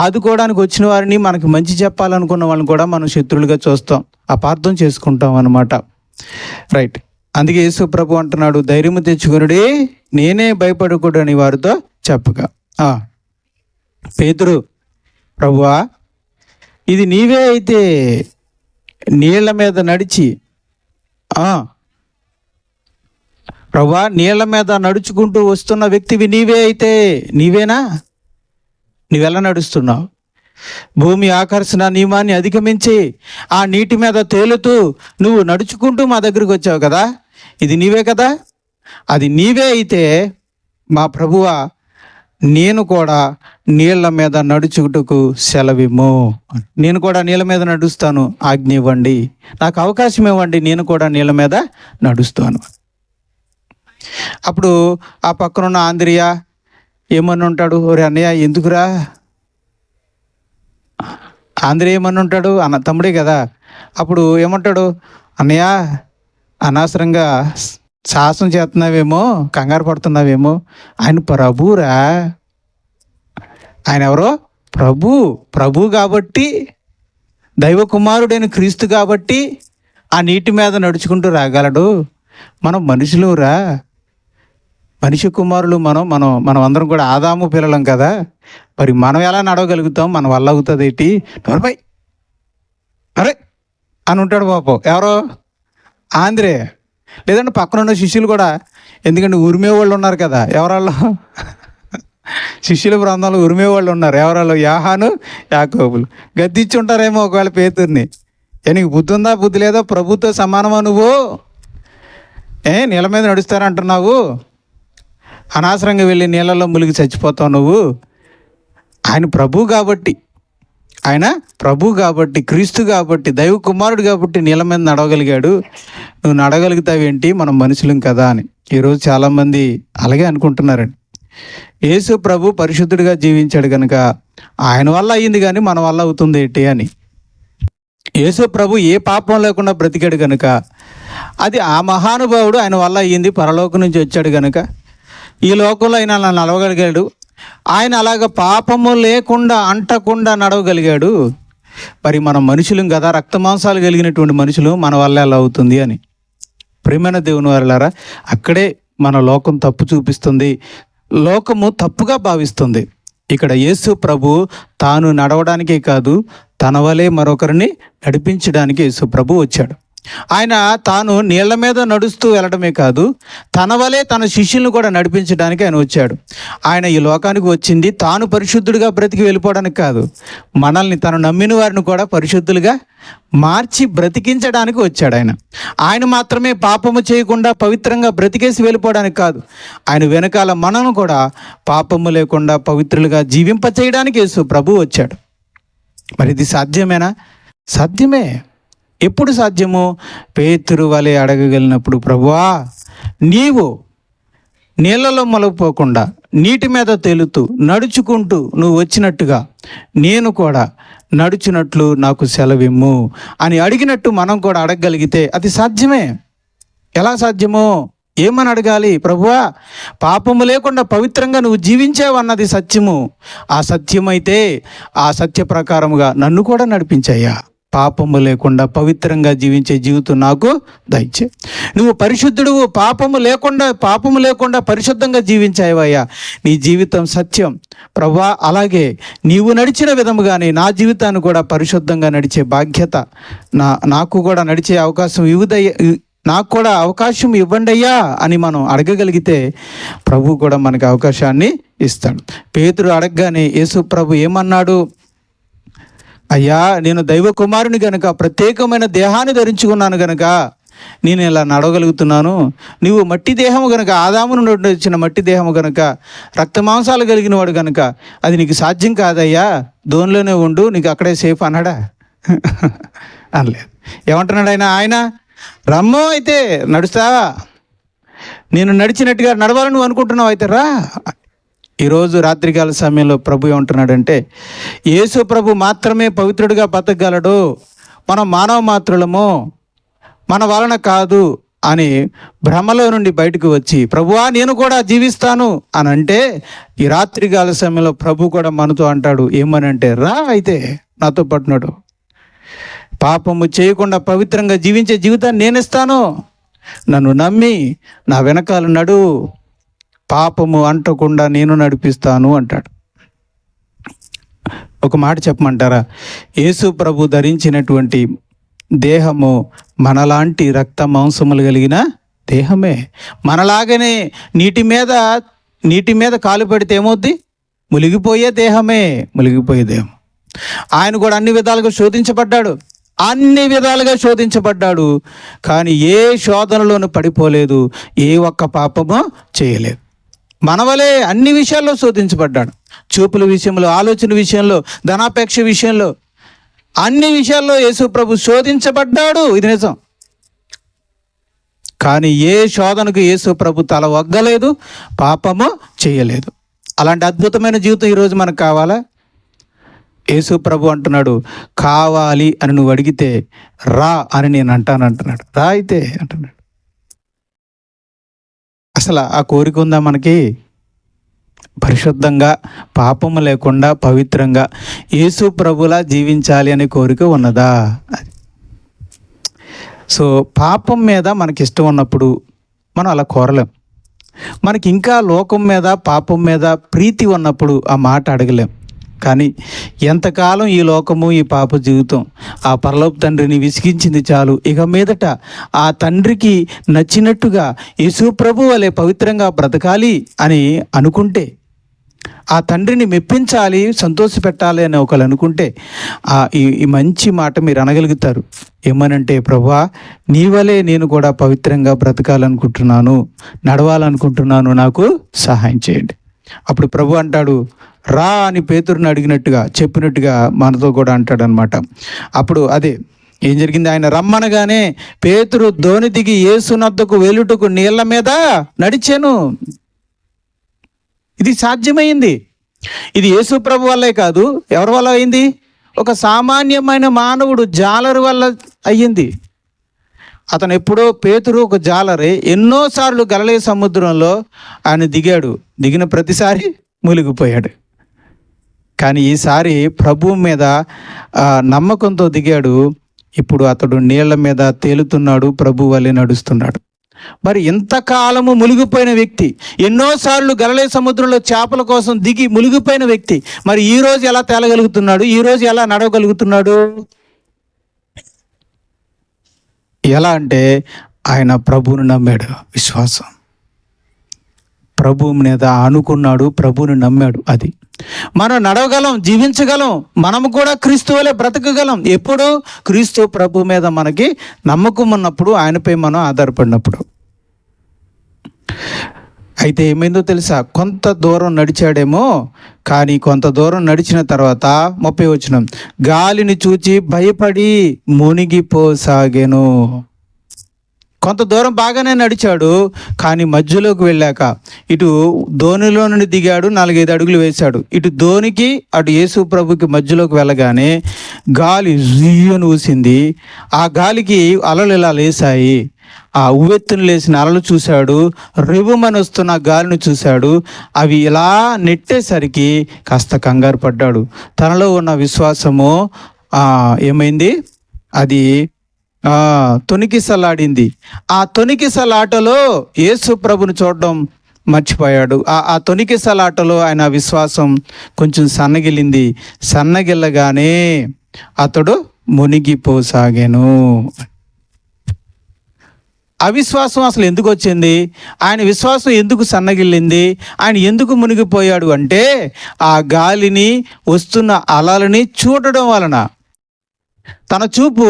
ఆదుకోవడానికి వచ్చిన వారిని, మనకి మంచి చెప్పాలనుకున్న వాళ్ళని కూడా మనం శత్రువులుగా చూస్తాం, అపార్థం చేసుకుంటాం అన్నమాట. రైట్. అందుకే యేసు ప్రభు అంటున్నాడు, ధైర్యము తెచ్చుకొనుడి, నేనే, భయపడకూడని వారితో చెప్పగా. పేతురు, ప్రభువా, ఇది నీవే అయితే నీళ్ల మీద నడిచి, ప్రభువా, నీళ్ల మీద నడుచుకుంటూ వస్తున్న వ్యక్తివి నీవే అయితే, నీవేనా? నువ్వెలా నడుస్తున్నావు? భూమి ఆకర్షణ నియమాన్ని అధిగమించి ఆ నీటి మీద తేలుతూ నువ్వు నడుచుకుంటూ మా దగ్గరికి వచ్చావు కదా, ఇది నీవే కదా? అది నీవే అయితే మా ప్రభువా, నేను కూడా నీళ్ల మీద నడుచుటకు సెలవిమ్ము. నేను కూడా నీళ్ళ మీద నడుస్తాను, ఆజ్ఞ ఇవ్వండి, నాకు అవకాశం ఇవ్వండి, నేను కూడా నీళ్ళ మీద నడుస్తాను. అప్పుడు ఆ పక్కనున్న ఆంద్రియ ఏమని ఉంటాడు, ఒరే అన్నయ్య ఎందుకురా? ఆంద్రియ ఏమని ఉంటాడు, అన్న తమ్ముడే కదా. అప్పుడు ఏమంటాడు, అన్నయ్య అనవసరంగా సాహసం చేస్తున్నావేమో, కంగారు పడుతున్నావేమో, ఆయన ప్రభురా. ఆయన ఎవరో? ప్రభు కాబట్టి, దైవ కుమారుడైన క్రీస్తు కాబట్టి ఆ నీటి మీద నడుచుకుంటూ రాగలడు. మనం మనుషులురా, మనిషి కుమారులు. మనం అందరం కూడా ఆదాము పిల్లలం కదా, మరి మనం ఎలా నడవగలుగుతాం? మన వల్ల అవుతుంది ఏంటి? నోర్పై అరే అని ఉంటాడు పాపం. ఎవరో ఆంధ్రే, లేదంటే పక్కన ఉన్న శిష్యులు కూడా, ఎందుకంటే ఉరిమే వాళ్ళు ఉన్నారు కదా, ఎవరాళ్ళు శిష్యుల బృందంలో ఉరిమే వాళ్ళు ఉన్నారు. ఎవరాళ్ళు? యాహాను, యాకోబులు. గద్దించి ఉంటారేమో ఒకవేళ పేతుర్ని. నీకు బుద్ధి ఉందా, బుద్ధి లేదా, ప్రభుతో సమానమా నువ్వు? నీళ్ళ మీద నడుస్తారంటున్నావు, అనవసరంగా వెళ్ళి నీళ్ళల్లో ములిగి చచ్చిపోతావు నువ్వు. ఆయన ప్రభు కాబట్టి, ఆయన ప్రభు కాబట్టి, క్రీస్తు కాబట్టి, దైవ కుమారుడు కాబట్టి నీళ్ళ మీద నడవగలిగాడు. నువ్వు నడగలుగుతావేంటి, మనం మనుషులం కదా అని ఈరోజు చాలామంది అలాగే అనుకుంటున్నారండి. యేసు ప్రభు పరిశుద్ధుడిగా జీవించాడు కనుక ఆయన వల్ల అయ్యింది, కానీ మన వల్ల అవుతుంది ఏంటి అని. యేసు ప్రభు ఏ పాపం లేకుండా బ్రతికాడు కనుక అది ఆ మహానుభావుడు ఆయన వల్ల అయ్యింది. పరలోకం నుంచి వచ్చాడు కనుక ఈ లోకంలో ఆయన అలా నడవగలిగాడు. ఆయన అలాగ పాపము లేకుండా అంటకుండా నడవగలిగాడు. మరి మనం మనుషులం కదా, రక్తమాంసాలు కలిగినటువంటి మనుషులు, మన వల్ల ఎలా అవుతుంది అని. ప్రియమైన దేవుని వారలారా, అక్కడే మన లోకం తప్పు చూపిస్తుంది, లోకము తప్పుగా భావిస్తుంది. ఇక్కడ యేసు ప్రభు తాను నడవడానికే కాదు, తన వలే మరొకరిని నడిపించడానికి యేసు ప్రభు వచ్చాడు. ఆయన తాను నీళ్ల మీద నడుస్తూ వెళ్ళడమే కాదు, తన వలే తన శిష్యులను కూడా నడిపించడానికి ఆయన వచ్చాడు. ఆయన ఈ లోకానికి వచ్చింది తాను పరిశుద్ధుడిగా బ్రతికి వెళ్ళిపోవడానికి కాదు, మనల్ని తను నమ్మిన వారిని కూడా పరిశుద్ధులుగా మార్చి బ్రతికించడానికి వచ్చాడు. ఆయన మాత్రమే పాపము చేయకుండా పవిత్రంగా బ్రతికేసి వెళ్ళిపోవడానికి కాదు, ఆయన వెనకాల మనను కూడా పాపము లేకుండా పవిత్రులుగా జీవింపచేయడానికి యేసు ప్రభు వచ్చాడు. మరి ఇది సాధ్యమేనా? సాధ్యమే. ఎప్పుడు సాధ్యము? పేతురు వలె అడగగలిగినప్పుడు, ప్రభువా నీవు నీళ్ళలో మొలగిపోకుండా నీటి మీద తేలుతూ నడుచుకుంటూ నువ్వు వచ్చినట్టుగా నేను కూడా నడుచున్నట్లు నాకు సెలవిమ్ము అని అడిగినట్టు మనం కూడా అడగగలిగితే అది సాధ్యమే. ఎలా సాధ్యమో ఏమని అడగాలి? ప్రభువా పాపము లేకుండా పవిత్రంగా నువ్వు జీవించావు అన్నది సత్యము. ఆ సత్యమైతే ఆ సత్య ప్రకారముగా నన్ను కూడా నడిపించయ్యా. పాపము లేకుండా పవిత్రంగా జీవించే జీవితం నాకు దయచే. నువ్వు పరిశుద్ధుడువు, పాపము లేకుండా పరిశుద్ధంగా జీవించావయ్యా. నీ జీవితం సత్యం ప్రభువా. అలాగే నీవు నడిచిన విధముగానే నా జీవితాన్ని కూడా పరిశుద్ధంగా నడిచే బాధ్యత నాకు కూడా నడిచే అవకాశం నాకు కూడా అవకాశం ఇవ్వండి అయ్యా అని మనం అడగగలిగితే ప్రభు కూడా మనకి అవకాశాన్ని ఇస్తాడు. పేతురు అడగగానే యేసు ప్రభు ఏమన్నాడు? అయ్యా నేను దైవ కుమారుని గనుక, ప్రత్యేకమైన దేహాన్ని ధరించుకున్నాను గనుక నేను ఇలా నడవగలుగుతున్నాను. నువ్వు మట్టి దేహము గనుక, ఆదాము నుండి వచ్చిన మట్టి దేహము గనుక, రక్త మాంసాలు కలిగిన వాడు గనుక అది నీకు సాధ్యం కాదయ్యా, దోనిలోనే ఉండు, నీకు అక్కడే సేఫ్ అన్నాడా? అనలేదు. ఏమంటున్నాడు ఆయన రమ్మో, అయితే నడుస్తావా, నేను నడిచినట్టుగా నడవాలని నువ్వు అనుకుంటున్నావు, అయితే రా. ఈరోజు రాత్రికాల సమయంలో ప్రభు ఏమంటున్నాడంటే, యేసు ప్రభు మాత్రమే పవిత్రుడిగా బతకగలడు, మనం మానవ మాత్రులము, మన వలన కాదు అని భ్రమలో నుండి బయటకు వచ్చి ప్రభువా నేను కూడా జీవిస్తాను అని అంటే, ఈ రాత్రికాల సమయంలో ప్రభు కూడా మనతో అంటాడు ఏమనంటే, రా అయితే నాతో పట్టున్నాడు, పాపము చేయకుండా పవిత్రంగా జీవించే జీవితాన్ని నేను ఇస్తాను, నన్ను నమ్మి నా వెనకాల నడు, పాపము అంటకుండా నేను నడిపిస్తాను అంటాడు. ఒక మాట చెప్పమంటారా? యేసు ప్రభు ధరించినటువంటి దేహము మనలాంటి రక్త మాంసములు కలిగిన దేహమే. మనలాగనే నీటి మీద కాలు పెడితే ఏమవుద్ది? మునిగిపోయే దేహమే, మునిగిపోయే దేహం. ఆయన కూడా అన్ని విధాలుగా శోధించబడ్డాడు, కానీ ఏ శోధనలోనూ పడిపోలేదు, ఏ ఒక్క పాపము చేయలేదు. మనవలే అన్ని విషయాల్లో శోధించబడ్డాడు. చూపుల విషయంలో, ఆలోచన విషయంలో, ధనాపేక్ష విషయంలో, అన్ని విషయాల్లో యేసు ప్రభు శోధించబడ్డాడు, ఇది నిజం. కానీ ఏ శోధనకు యేసు ప్రభు తల వగ్గలేదు, పాపము చేయలేదు. అలాంటి అద్భుతమైన జీవితం ఈరోజు మనకు కావాలా? యేసు ప్రభు అంటున్నాడు, కావాలి అని నువ్వు అడిగితే రా అని నేను అంటున్నాడు. రా అయితే అంటున్నాడు. అసలు ఆ కోరిక ఉందా మనకి? పరిశుద్ధంగా, పాపము లేకుండా, పవిత్రంగా యేసు ప్రభులా జీవించాలి అనే కోరిక ఉన్నదా? సో పాపం మీద మనకి ఇష్టం ఉన్నప్పుడు మనం అలా కోరలేం. మనకి ఇంకా లోకం మీద, పాపం మీద ప్రీతి ఉన్నప్పుడు ఆ మాట అడగలేం. కానీ ఎంతకాలం ఈ లోకము, ఈ పాప జీవితం ఆ పరలోక తండ్రిని విసిగించింది చాలు. ఇక మీదట ఆ తండ్రికి నచ్చినట్టుగా యేసు ప్రభు వలె పవిత్రంగా బ్రతకాలి అని అనుకుంటే, ఆ తండ్రిని మెప్పించాలి, సంతోషపెట్టాలి అని ఒకళ్ళు అనుకుంటే ఈ మంచి మాట మీరు అనగలుగుతారు. ఏమనంటే, ప్రభువా నీ వలే నేను కూడా పవిత్రంగా బ్రతకాలనుకుంటున్నాను, నడవాలనుకుంటున్నాను, నాకు సహాయం చేయండి. అప్పుడు ప్రభు అంటాడు, రా అని పేతురుని అడిగినట్టుగా చెప్పినట్టుగా మనతో కూడా అంటాడు అనమాట. అప్పుడు అదే ఏం జరిగింది, ఆయన రమ్మనగానే పేతురు దోణి దిగి యేసునద్దకు వెలుటకు నీళ్ల మీద నడిచాను. ఇది సాధ్యమైంది. ఇది యేసు ప్రభు వల్లే కాదు, ఎవరి వల్ల అయింది? ఒక సామాన్యమైన మానవుడు, జాలరు వల్ల అయ్యింది. అతను ఎప్పుడో, పేతురు ఒక జాలరే, ఎన్నోసార్లు గలిలయ సముద్రంలో ఆయన దిగాడు. దిగిన ప్రతిసారి మునిగిపోయాడు. కానీ ఈసారి ప్రభువు మీద నమ్మకంతో దిగాడు. ఇప్పుడు అతడు నీళ్ల మీద తేలుతున్నాడు, ప్రభు వల్లే నడుస్తున్నాడు. మరి ఇంతకాలము మునిగిపోయిన వ్యక్తి, ఎన్నోసార్లు గలిలయ సముద్రంలో చేపల కోసం దిగి మునిగిపోయిన వ్యక్తి, మరి ఈరోజు ఎలా తేలగలుగుతున్నాడు? ఈరోజు ఎలా నడవగలుగుతున్నాడు? ఎలా అంటే ఆయన ప్రభువుని నమ్మాడు. విశ్వాసం, ప్రభువు మీద అనుకున్నాడు, ప్రభువుని నమ్మాడు. అది మనం నడవగలం, జీవించగలం, మనము కూడా క్రీస్తు వలె బ్రతకగలం. ఎప్పుడు? క్రీస్తు ప్రభు మీద మనకి నమ్మకం ఉన్నప్పుడు, ఆయనపై మనం ఆధారపడినప్పుడు. అయితే ఏమైందో తెలుసా? కొంత దూరం నడిచాడేమో, కానీ కొంత దూరం నడిచిన తర్వాత 30 వచనం, గాలిని చూచి భయపడి మునిగిపోసాగెను. కొంత దూరం బాగానే నడిచాడు, కానీ మధ్యలోకి వెళ్ళాక ఇటు ధోనిలో నుండి దిగాడు, 4-5 అడుగులు వేశాడు. ఇటు ధోనికి అటు యేసు ప్రభుకి మధ్యలోకి వెళ్ళగానే గాలి జుయ్యను ఊసింది. ఆ గాలికి అలలు ఇలా లేసాయి. ఆ ఉవ్వెత్తును లేసిన అలలు చూశాడు, రివ్వుమని వస్తున్న గాలిని చూశాడు. అవి ఇలా నెట్టేసరికి కాస్త కంగారు పడ్డాడు. తనలో ఉన్న విశ్వాసము ఏమైంది? అది తొణికిసలాడింది. ఆ తొణికిసలాటలో యేసు ప్రభుని చూడడం మర్చిపోయాడు. ఆ తొణికిసలాటలో ఆయన విశ్వాసం కొంచెం సన్నగిల్లింది. సన్నగిల్లగానే అతడు మునిగిపోసాగాను. అవిశ్వాసం అసలు ఎందుకు వచ్చింది? ఆయన విశ్వాసం ఎందుకు సన్నగిల్లింది? ఆయన ఎందుకు మునిగిపోయాడు అంటే, ఆ గాలిని, వస్తున్న అలలని చూడడం వలన. తన చూపు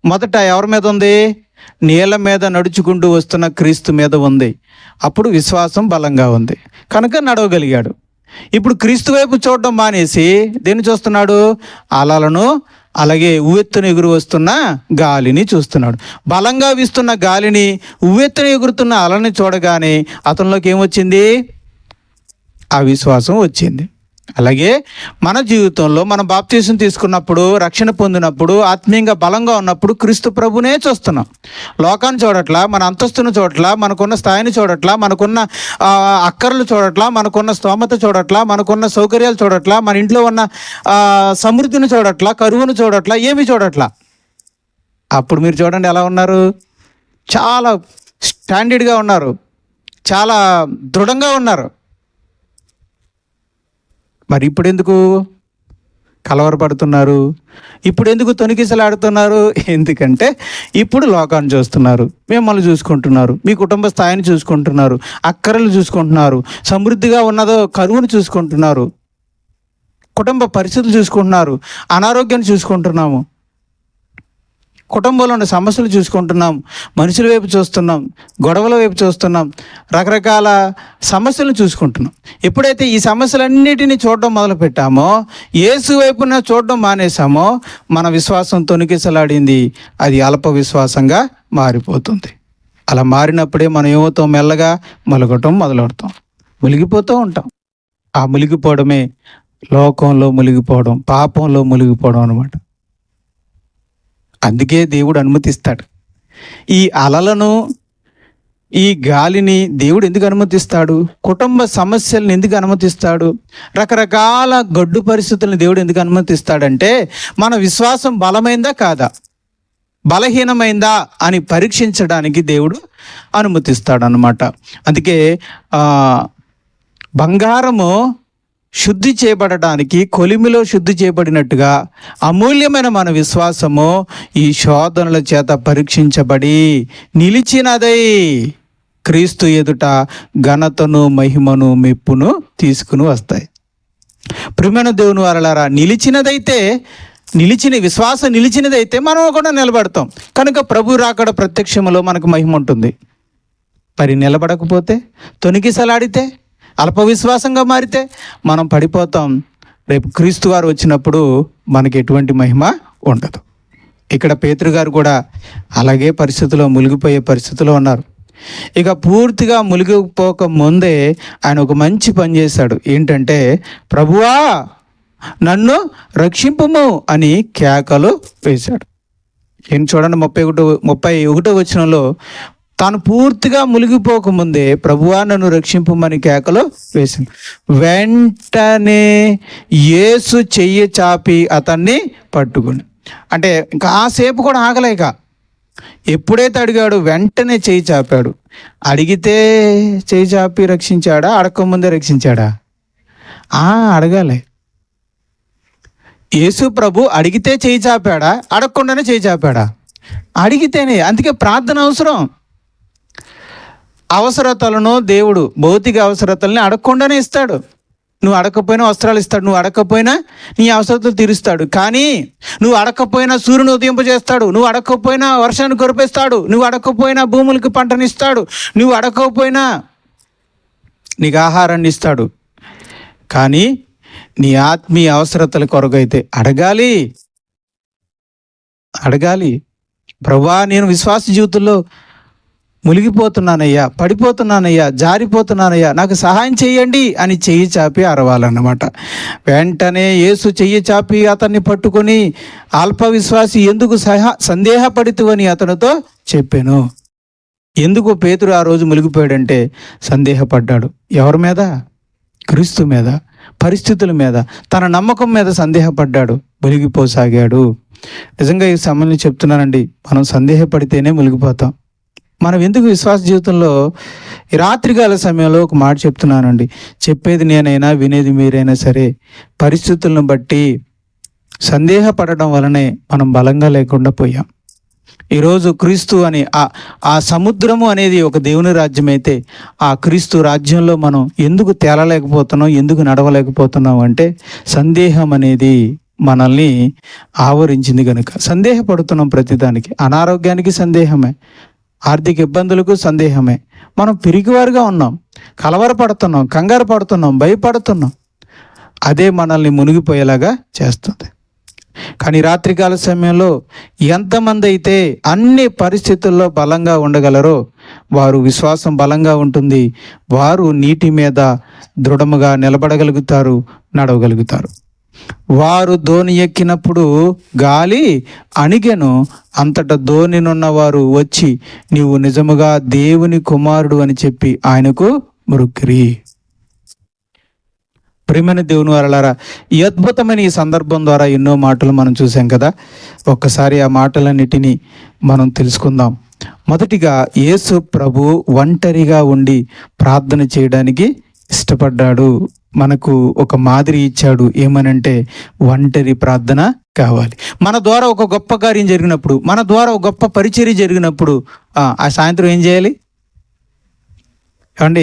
మొదట ఎవరి మీద ఉంది? నీళ్ళ మీద నడుచుకుంటూ వస్తున్న క్రీస్తు మీద ఉంది. అప్పుడు విశ్వాసం బలంగా ఉంది కనుక నడవగలిగాడు. ఇప్పుడు క్రీస్తు వైపు చూడడం మానేసి దేన్ని చూస్తున్నాడు? అలలను, అలాగే ఉవ్వెత్తున ఎగురు వస్తున్న గాలిని చూస్తున్నాడు. బలంగా వీస్తున్న గాలిని, ఉవ్వెత్తున ఎగురుతున్న అలని చూడగానే అతనిలోకి ఏమొచ్చింది? ఆ విశ్వాసం వచ్చింది. అలాగే మన జీవితంలో మనం బాప్తీసం తీసుకున్నప్పుడు, రక్షణ పొందినప్పుడు, ఆత్మీయంగా బలంగా ఉన్నప్పుడు క్రీస్తు ప్రభునే చూస్తున్నాం. లోకాన్ని చూడట్లా, మన అంతస్తును చూడట్లా, మనకున్న స్థాయిని చూడట్లా, మనకున్న అక్కర్లు చూడట్లా, మనకున్న స్తోమత చూడట్లా, మనకున్న సౌకర్యాలు చూడట్లా, మన ఇంట్లో ఉన్న సమృద్ధిని చూడట్లా, కరువును చూడట్లా, ఏమీ చూడట్లా. అప్పుడు మీరు చూడండి ఎలా ఉన్నారు? చాలా స్టాండర్డ్గా ఉన్నారు, చాలా దృఢంగా ఉన్నారు. మరి ఇప్పుడు ఎందుకు కలవరపడుతున్నారు? ఇప్పుడు ఎందుకు తొణికిసలాడుతున్నారు? ఎందుకంటే ఇప్పుడు లోకాన్ని చూస్తున్నారు, మిమ్మల్ని చూసుకుంటున్నారు, మీ కుటుంబ స్థాయిని చూసుకుంటున్నారు, అక్కరలు చూసుకుంటున్నారు, సమృద్ధిగా ఉన్నదో కరువును చూసుకుంటున్నారు, కుటుంబ పరిస్థితులు చూసుకుంటున్నారు, అనారోగ్యాన్ని చూసుకుంటున్నాము, కుటుంబంలో ఉన్న సమస్యలు చూసుకుంటున్నాం, మనుషుల వైపు చూస్తున్నాం, గొడవల వైపు చూస్తున్నాం, రకరకాల సమస్యలను చూసుకుంటున్నాం. ఎప్పుడైతే ఈ సమస్యలన్నిటినీ చూడడం మొదలు పెట్టామో, యేసు వైపున చూడడం మానేసామో, మన విశ్వాసం తొణికిసలాడింది. అది అల్ప విశ్వాసంగా మారిపోతుంది. అలా మారినప్పుడే మనం ఏమవుతాం? మెల్లగా మొలగటం మొదలెడతాం, మునిగిపోతూ ఉంటాం. ఆ మునిగిపోవడమే లోకంలో మునిగిపోవడం, పాపంలో మునిగిపోవడం అన్నమాట. అందుకే దేవుడు అనుమతిస్తాడు. ఈ అలలను, ఈ గాలిని దేవుడు ఎందుకు అనుమతిస్తాడు? కుటుంబ సమస్యలను ఎందుకు అనుమతిస్తాడు? రకరకాల గడ్డు పరిస్థితులను దేవుడు ఎందుకు అనుమతిస్తాడంటే, మన విశ్వాసం బలమైందా కాదా, బలహీనమైందా అని పరీక్షించడానికి దేవుడు అనుమతిస్తాడు అన్నమాట. అందుకే బంగారము శుద్ధి చేయబడడానికి కొలిమిలో శుద్ధి చేయబడినట్టుగా అమూల్యమైన మన విశ్వాసము ఈ శోధనల చేత పరీక్షించబడి నిలిచినదై క్రీస్తు ఎదుట ఘనతను, మహిమను, మెప్పును తీసుకుని వస్తాయి. ప్రియమైన దేవుని వారలారా, విశ్వాసం నిలిచినదైతే మనం కూడా నిలబడతాం. కనుక ప్రభు రాకడ ప్రత్యక్షములో మనకు మహిమ ఉంటుంది. మరి నిలబడకపోతే, తొణికిసలాడితే, అల్ప విశ్వాసంగా మారితే మనం పడిపోతాం. రేపు క్రీస్తు వారు వచ్చినప్పుడు మనకి ఎటువంటి మహిమ ఉండదు. ఇక్కడ పేతురు గారు కూడా అలాగే పరిస్థితిలో, మునిగిపోయే పరిస్థితిలో ఉన్నారు. ఇక పూర్తిగా మునిగిపోక ముందే ఆయన ఒక మంచి పని చేశాడు. ఏంటంటే, ప్రభువా నన్ను రక్షింపుము అని కేకలు వేశాడు. ఏం చూడండి, 31వ వచనంలో తాను పూర్తిగా మునిగిపోకముందే ప్రభువా నన్ను రక్షింపుమని కేకలు వేశాడు. వెంటనే యేసు చెయ్యి చాపి అతన్ని పట్టుకుని, అంటే ఇంకా ఆసేపు కూడా ఆగలేక ఎప్పుడైతే అడిగాడు వెంటనే చెయ్యి చాపాడు. అడిగితే చెయ్యి చాపి రక్షించాడా, అడగకముందే రక్షించాడా? అడగాలి. యేసు ప్రభు అడిగితే చెయ్యి చాపాడా, అడగకుండానే చెయ్యి చాపాడా? అడిగితేనే. అందుకే ప్రార్థన అవసరం. అవసరతలను దేవుడు, భౌతిక అవసరతల్ని అడగకుండానే ఇస్తాడు. నువ్వు అడగకపోయినా వస్త్రాలు ఇస్తాడు, నువ్వు అడగకపోయినా నీ అవసరతలు తీరుస్తాడు. కానీ నువ్వు అడగకపోయినా సూర్యుని ఉదయింపజేస్తాడు, నువ్వు అడగకపోయినా వర్షాన్ని కురిపిస్తాడు, నువ్వు అడగకపోయినా భూములకి పంటనిస్తాడు, నువ్వు అడగకపోయినా నీకు ఆహారాన్ని ఇస్తాడు. కానీ నీ ఆత్మీయ అవసరతల కొరకైతే అడగాలి. ప్రభువా నేను విశ్వాస జీవితంలో మునిగిపోతున్నానయ్యా, పడిపోతున్నానయ్యా, జారిపోతున్నానయ్యా, నాకు సహాయం చేయండి అని చెయ్యి చాపి అరవాలన్నమాట. వెంటనే యేసు చెయ్యి చాపి అతన్ని పట్టుకొని, అల్ప విశ్వాసి ఎందుకు సందేహపడితువని అతనితో చెప్పాను. ఎందుకు పేతురు ఆ రోజు మునిగిపోయాడంటే సందేహపడ్డాడు. ఎవరి మీద? క్రీస్తు మీద, పరిస్థితుల మీద, తన నమ్మకం మీద సందేహపడ్డాడు, మునిగిపోసాగాడు. నిజంగా ఈ సమయంలో చెప్తున్నానండి, మనం సందేహపడితేనే మునిగిపోతాం. మనం ఎందుకు విశ్వాస జీవితంలో ఈ రాత్రికాల సమయంలో ఒక మాట చెప్తున్నానండి, చెప్పేది నేనైనా వినేది మీరైనా సరే, పరిస్థితులను బట్టి సందేహపడడం వలనే మనం బలంగా లేకుండా పోయాం. ఈరోజు క్రీస్తు అని ఆ సముద్రము అనేది ఒక దేవుని రాజ్యం అయితే, ఆ క్రీస్తు రాజ్యంలో మనం ఎందుకు తేలలేకపోతున్నాం, ఎందుకు నడవలేకపోతున్నాం అంటే సందేహం అనేది మనల్ని ఆవరించింది కనుక సందేహపడుతున్నాం. ప్రతిదానికి, అనారోగ్యానికి సందేహమే, ఆర్థిక ఇబ్బందులకు సందేహమే. మనం పిరికివారుగా ఉన్నాం, కలవరపడుతున్నాం, కంగారు పడుతున్నాం, భయపడుతున్నాం. అదే మనల్ని మునిగిపోయేలాగా చేస్తుంది. కానీ రాత్రికాల సమయంలో ఎంతమంది అయితే అన్ని పరిస్థితుల్లో బలంగా ఉండగలరో వారు విశ్వాసం బలంగా ఉంటుంది, వారు నీటి మీద దృఢముగా నిలబడగలుగుతారు, నడవగలుగుతారు. వారు ధోని ఎక్కినప్పుడు గాలి అణిగెను, అంతటా ధోనినున్నవారు వచ్చి నీవు నిజముగా దేవుని కుమారుడు అని చెప్పి ఆయనకు మొక్కిరి. ప్రియమైన దేవుని వారలారా, ఈ అద్భుతమైన ఈ సందర్భం ద్వారా ఎన్నో మాటలు మనం చూసాం కదా. ఒక్కసారి ఆ మాటలన్నిటినీ మనం తెలుసుకుందాం. మొదటిగా యేసు ప్రభు ఒంటరిగా ఉండి ప్రార్థన చేయడానికి ఇష్టపడ్డాడు. మనకు ఒక మాదిరి ఇచ్చాడు. ఏమనంటే ఒంటరి ప్రార్థన కావాలి. మన ద్వారా ఒక గొప్ప కార్యం జరిగినప్పుడు, మన ద్వారా ఒక గొప్ప పరిచర్య జరిగినప్పుడు ఆ సాయంత్రం ఏం చేయాలి?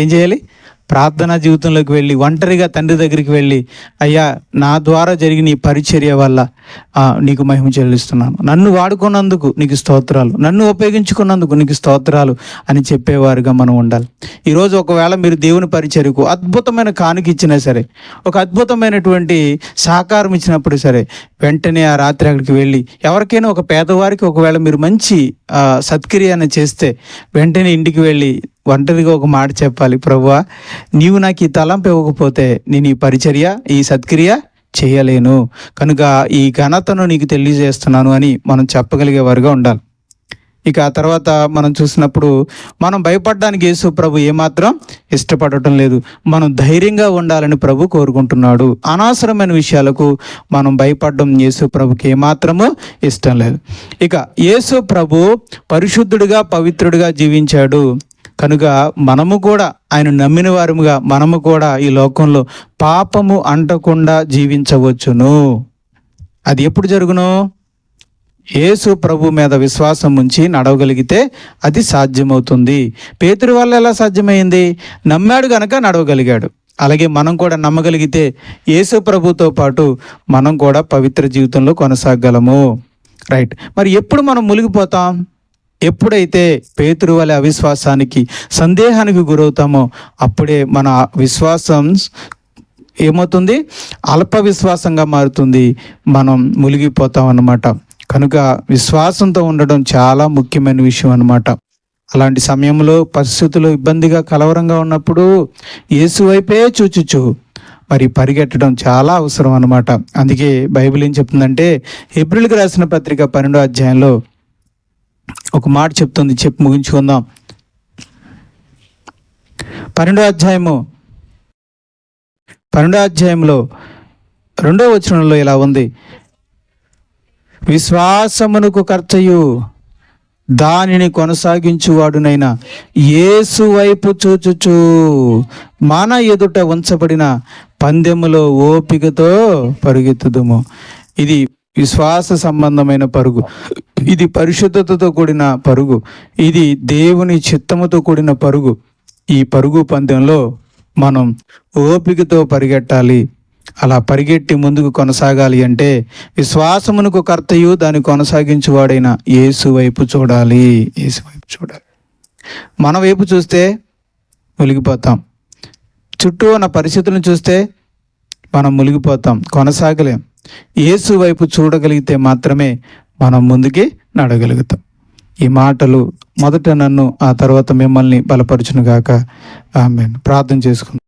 ఏం చేయాలి? ప్రార్థనా జీవితంలోకి వెళ్ళి ఒంటరిగా తండ్రి దగ్గరికి వెళ్ళి, అయ్యా నా ద్వారా జరిగిన ఈ పరిచర్య వల్ల నీకు మహిమ చెల్లిస్తున్నాను, నన్ను వాడుకున్నందుకు నీకు స్తోత్రాలు, నన్ను ఉపయోగించుకున్నందుకు నీకు స్తోత్రాలు అని చెప్పేవారుగా మనం ఉండాలి. ఈరోజు ఒకవేళ మీరు దేవుని పరిచర్యకు అద్భుతమైన కానుక ఇచ్చినా సరే, ఒక అద్భుతమైనటువంటి సహకారం ఇచ్చినప్పుడు సరే, వెంటనే ఆ రాత్రి అక్కడికి వెళ్ళి ఎవరికైనా ఒక పేదవారికి ఒకవేళ మీరు మంచి సత్క్రియను చేస్తే వెంటనే ఇంటికి వెళ్ళి ఒంటరిగా ఒక మాట చెప్పాలి, ప్రభువా నీవు నాకు ఈ తలంపు ఇవ్వకపోతే నేను ఈ పరిచర్య, ఈ సత్క్రియ చేయలేను, కనుక ఈ ఘనతను నీకు తెలియజేస్తున్నాను అని మనం చెప్పగలిగేవారుగా ఉండాలి. ఇక ఆ తర్వాత మనం చూసినప్పుడు మనం భయపడడానికి యేసు ప్రభు ఏమాత్రం ఇష్టపడటం లేదు. మనం ధైర్యంగా ఉండాలని ప్రభు కోరుకుంటున్నాడు. అనవసరమైన విషయాలకు మనం భయపడడం యేసు ప్రభుకి ఏమాత్రము ఇష్టం లేదు. ఇక యేసు ప్రభు పరిశుద్ధుడిగా, పవిత్రుడిగా జీవించాడు. కనుక మనము కూడా ఆయన నమ్మిన వారముగా మనము కూడా ఈ లోకంలో పాపము అంటకుండా జీవించవచ్చును. అది ఎప్పుడు జరుగును? యేసు ప్రభు మీద విశ్వాసం ఉంచి నడవగలిగితే అది సాధ్యమవుతుంది. పేతురు వల్ల ఎలా సాధ్యమైంది? నమ్మాడు గనక నడవగలిగాడు. అలాగే మనం కూడా నమ్మగలిగితే యేసు ప్రభుతో పాటు మనం కూడా పవిత్ర జీవితంలో కొనసాగలము. రైట్. మరి ఎప్పుడు మనం మునిగిపోతాం? ఎప్పుడైతే పేతురు వలె అవిశ్వాసానికి, సందేహానికి గురవుతామో అప్పుడే మన విశ్వాసం ఏమవుతుంది? అల్ప విశ్వాసంగా మారుతుంది. మనం మునిగిపోతాం అన్నమాట. కనుక విశ్వాసంతో ఉండడం చాలా ముఖ్యమైన విషయం అన్నమాట. అలాంటి సమయంలో పరిస్థితులు ఇబ్బందిగా, కలవరంగా ఉన్నప్పుడు యేసు వైపే చూచుచు మరి పరిగెట్టడం చాలా అవసరం అన్నమాట. అందుకే బైబిల్ ఏం చెప్తుందంటే, హెబ్రీయులకు రాసిన పత్రిక 12వ అధ్యాయంలో ఒక మాట చెప్తుంది. చెప్పి ముగించుకుందాం. 12వ అధ్యాయంలో 2వ వచనంలో ఇలా ఉంది, విశ్వాసమునకు కర్తయు దానిని కొనసాగించువాడునైన యేసు వైపు చూచుచు మన ఎదుట ఉంచబడిన పందెములో ఓపికతో పరుగెత్తుదుము. ఇది విశ్వాస సంబంధమైన పరుగు. ఇది పరిశుద్ధతతో కూడిన పరుగు. ఇది దేవుని చిత్తముతో కూడిన పరుగు. ఈ పరుగు పందెంలో మనం ఓపికతో పరిగెట్టాలి. అలా పరిగెట్టి ముందుకు కొనసాగాలి అంటే విశ్వాసమునకు కర్తయు దాన్ని కొనసాగించువాడైన యేసు వైపు చూడాలి. యేసు వైపు చూడాలి. మన వైపు చూస్తే మునిగిపోతాం. చుట్టూ ఉన్న పరిస్థితులను చూస్తే మనం మునిగిపోతాం, కొనసాగలేం. యేసు వైపు చూడగలిగితే మాత్రమే మనం ముందుకి నడగలుగుతాం. ఈ మాటలు మొదట నన్ను, ఆ తర్వాత మిమ్మల్ని బలపరచును గాక. ఆమేన్. ప్రార్థన చేసుకుందాం.